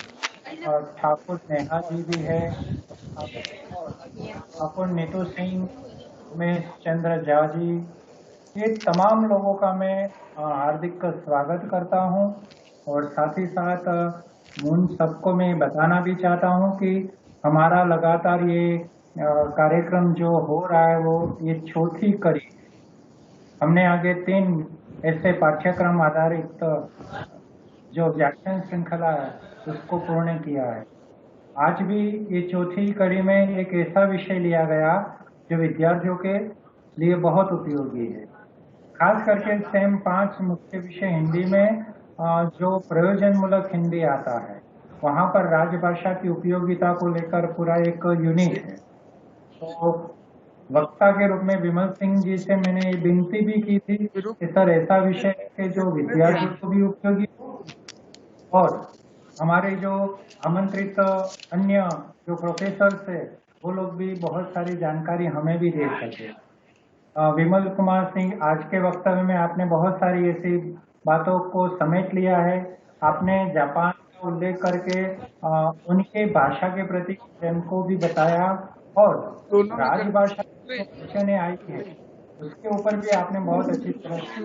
ठाकुर नेहा जी भी है, ठाकुर नीतू सिंह, उमेश चंद्र झा जी, ये तमाम लोगों का मैं हार्दिक स्वागत करता हूं और साथ ही साथ उन सबको मैं बताना भी चाहता हूं कि हमारा लगातार ये कार्यक्रम जो हो रहा है वो ये चौथी कड़ी, हमने आगे 3 ऐसे पाठ्यक्रम आधारित जो व्याख्यान श्रृंखला है उसको पूर्ण किया है। आज भी ये चौथी कड़ी में एक ऐसा विषय लिया गया जो विद्यार्थियों के लिए बहुत उपयोगी है, खास करके सेम 5 मुख्य विषय हिंदी में जो प्रयोजनमूलक हिंदी आता है, वहाँ पर राजभाषा की उपयोगिता को लेकर पूरा एक यूनिट है। तो वक्ता के रूप में विमल सिंह जी से मैंने ये विनती भी की थी कि सर ऐसा विषय है जो विद्यार्थियों को भी उपयोगी और हमारे जो आमंत्रित अन्य जो प्रोफेसर है वो लोग भी बहुत सारी जानकारी हमें भी दे सके। विमल कुमार सिंह, आज के वक्तव्य में आपने बहुत सारी ऐसी बातों को समेट लिया है। आपने जापान का उल्लेख करके उनके भाषा के प्रति प्रेम को भी बताया और राजभाषा ने आई है उसके ऊपर भी आपने बहुत अच्छी तरह से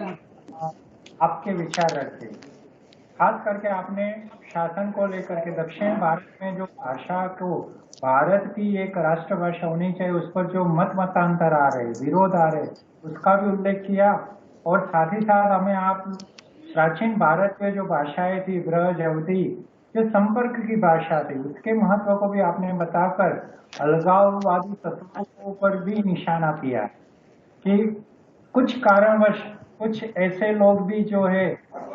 आपके विचार रखे। खास करके आपने शासन को लेकर के दक्षिण भारत में जो भाषा को भारत की एक राष्ट्रभाषा होनी चाहिए उस पर जो मतांतर आ रहे, विरोध आ रहे, उसका भी उल्लेख किया और साथ ही साथ हमें आप प्राचीन भारत में जो भाषाएं थी, ब्रज, अवधी, जो संपर्क की भाषा थी, उसके महत्व को भी आपने बताकर अलगाववादी तत्वों पर भी निशाना किया। कि कुछ कारणवश कुछ ऐसे लोग भी जो है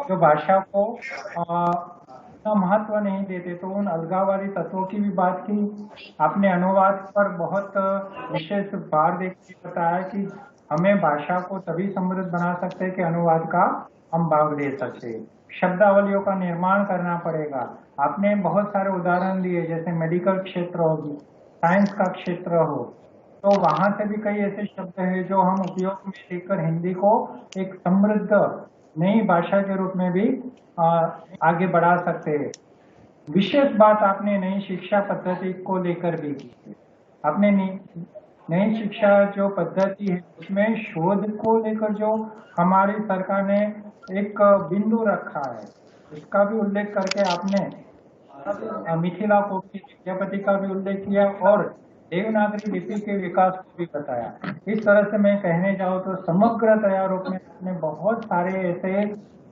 जो भाषा को इतना महत्व नहीं देते, तो उन अलगाववादी तत्वों की भी बात की। आपने अनुवाद पर बहुत विशेष भार देकर बताया कि हमें भाषा को तभी समृद्ध बना सकते हैं कि अनुवाद का हम भाग ले सकते हैं, शब्दावलियों का निर्माण करना पड़ेगा। आपने बहुत सारे उदाहरण दिए, जैसे मेडिकल क्षेत्र होगी, साइंस का क्षेत्र हो, तो वहां से भी कई ऐसे शब्द हैं जो हम उपयोग में लेकर हिंदी को एक समृद्ध नई भाषा के रूप में भी आगे बढ़ा सकते हैं। विशेष बात आपने नई शिक्षा पद्धति को लेकर भी की। आपने नई शिक्षा जो पद्धति है उसमें शोध को लेकर जो हमारी सरकार ने एक बिंदु रखा है, उसका भी उल्लेख करके आपने मिथिला कोकी विद्यापति का भी उल्लेख किया और देवनागरी लिपि के विकास को भी बताया। इस तरह से मैं कहने जाऊँ तो समग्र तैयार रूप में आपने बहुत सारे ऐसे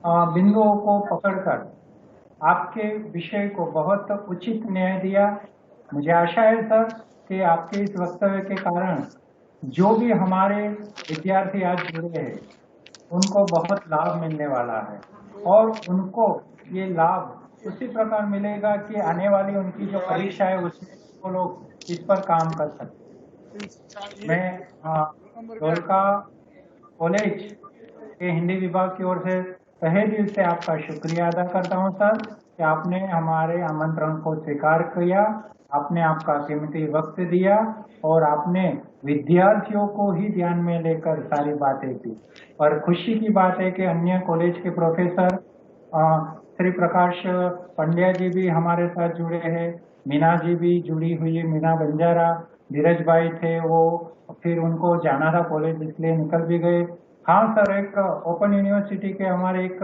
बिंदुओं को पकड़कर आपके विषय को बहुत उचित न्याय दिया। मुझे आशा है सर कि आपके इस वक्तव्य के कारण जो भी हमारे विद्यार्थी आज जुड़े हैं उनको बहुत लाभ मिलने वाला है, और उनको ये लाभ उसी प्रकार मिलेगा कि आने वाली उनकी जो परीक्षा है उसमें वो लोग इस पर काम कर सकते। मैं ढोलका कॉलेज के हिंदी विभाग की ओर से तहे दिल से आपका शुक्रिया अदा करता हूं सर कि आपने हमारे आमंत्रण को स्वीकार किया, आपने आपका कीमती वक्त दिया और आपने विद्यार्थियों को ही ध्यान में लेकर सारी बातें की। और खुशी की बात है कि अन्य कॉलेज के प्रोफेसर श्री प्रकाश पंड्या जी भी हमारे साथ जुड़े हैं, मीना जी भी जुड़ी हुई है, मीना बंजारा, धीरज भाई थे, वो फिर उनको जाना था कॉलेज इसलिए निकल भी गए। हाँ सर, एक ओपन यूनिवर्सिटी के हमारे एक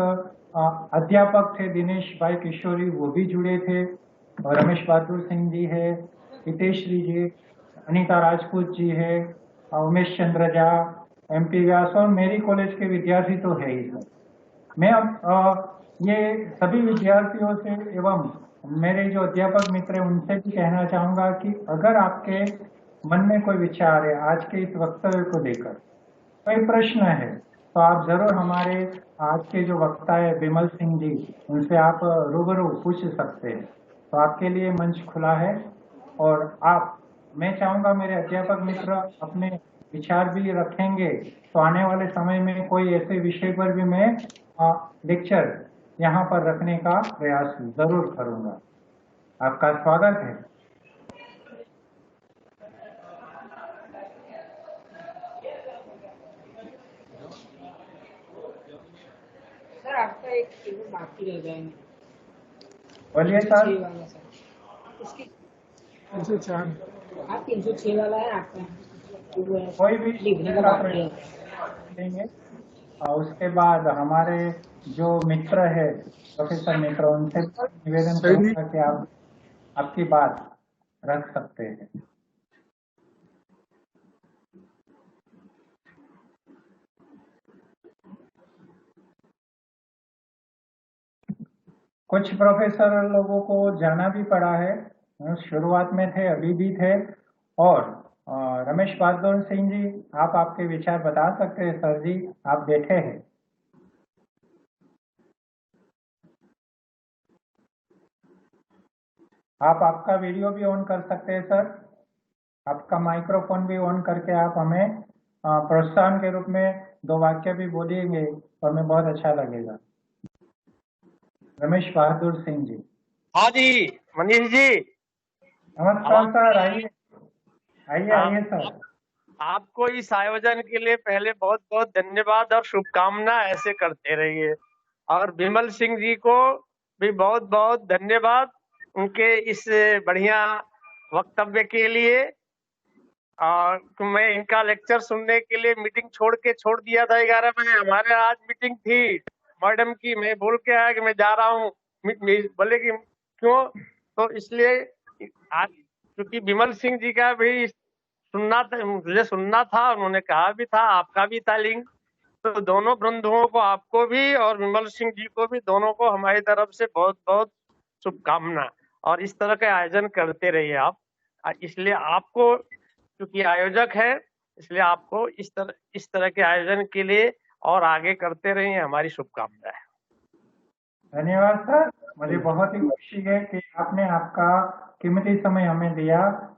अध्यापक थे दिनेश भाई किशोरी, वो भी जुड़े थे, और रमेश बहादुर सिंह जी है, हितेश्री जी, अनीता राजपूत जी है, उमेश चंद्र झा, MP व्यास और मेरी कॉलेज के विद्यार्थी तो है ही सर। मैं अब ये सभी विद्यार्थियों से एवं मेरे जो अध्यापक मित्र हैं उनसे भी कहना चाहूंगा कि अगर आपके मन में कोई विचार है आज के इस वक्तव्य को लेकर, कोई प्रश्न है, तो आप जरूर हमारे आज के जो वक्ता है विमल सिंह जी, उनसे आप रूबरू पूछ सकते हैं। तो आपके लिए मंच खुला है, और मैं चाहूंगा मेरे अध्यापक मित्र अपने विचार भी रखेंगे, तो आने वाले समय में कोई ऐसे विषय पर भी मैं लेक्चर यहाँ पर रखने का प्रयास जरूर करूंगा। आपका स्वागत है। सर आपका एक पेपर बाकी रह जाएंगे। बोलिए सर। उसकी 304 आप 306 वाला है आपका, कोई भी लिखने का बाकी है। लेंगे और उसके बाद हमारे जो मित्र है प्रोफेसर मित्र, उनसे निवेदन करूंगा कि आप आपकी बात रख सकते हैं। कुछ प्रोफेसर लोगों को जाना भी पड़ा है, शुरुआत में थे, अभी भी थे। और रमेश बहादुर सिंह जी, आप आपके विचार बता सकते हैं सर जी, आप बैठे हैं। आप आपका वीडियो भी ऑन कर सकते हैं सर, आपका माइक्रोफोन भी ऑन करके आप हमें प्रोत्साहन के रूप में 2 वाक्य भी बोलेंगे तो हमें बहुत अच्छा लगेगा। रमेश बहादुर सिंह जी। हाँ जी मनीष जी, नमस्कार सर, आइए आइए सर। आपको इस आयोजन के लिए पहले बहुत बहुत धन्यवाद और शुभकामना, ऐसे करते रहिए। और विमल सिंह जी को भी बहुत बहुत धन्यवाद उनके इस बढ़िया वक्तव्य के लिए। और मैं इनका लेक्चर सुनने के लिए मीटिंग छोड़ दिया था 11 बजे। हमारे आज मीटिंग थी मैडम की, मैं बोल के आया कि मैं जा रहा हूँ। बोले कि क्यों, तो इसलिए आज क्योंकि विमल सिंह जी का भी मुझे सुनना था, उन्होंने कहा भी था, आपका भी था लिंक, तो दोनों बंधुओं को, आपको भी और विमल सिंह जी को भी, दोनों को हमारी तरफ से बहुत बहुत शुभकामना। और इस तरह के आयोजन करते रहिए आप। इसलिए आपको, क्योंकि आयोजक है इसलिए आपको इस तरह के आयोजन के लिए और आगे करते रहिए, हमारी शुभकामनाएं। धन्यवाद सर, मुझे बहुत ही खुशी है कि आपने आपका कीमती समय हमें दिया।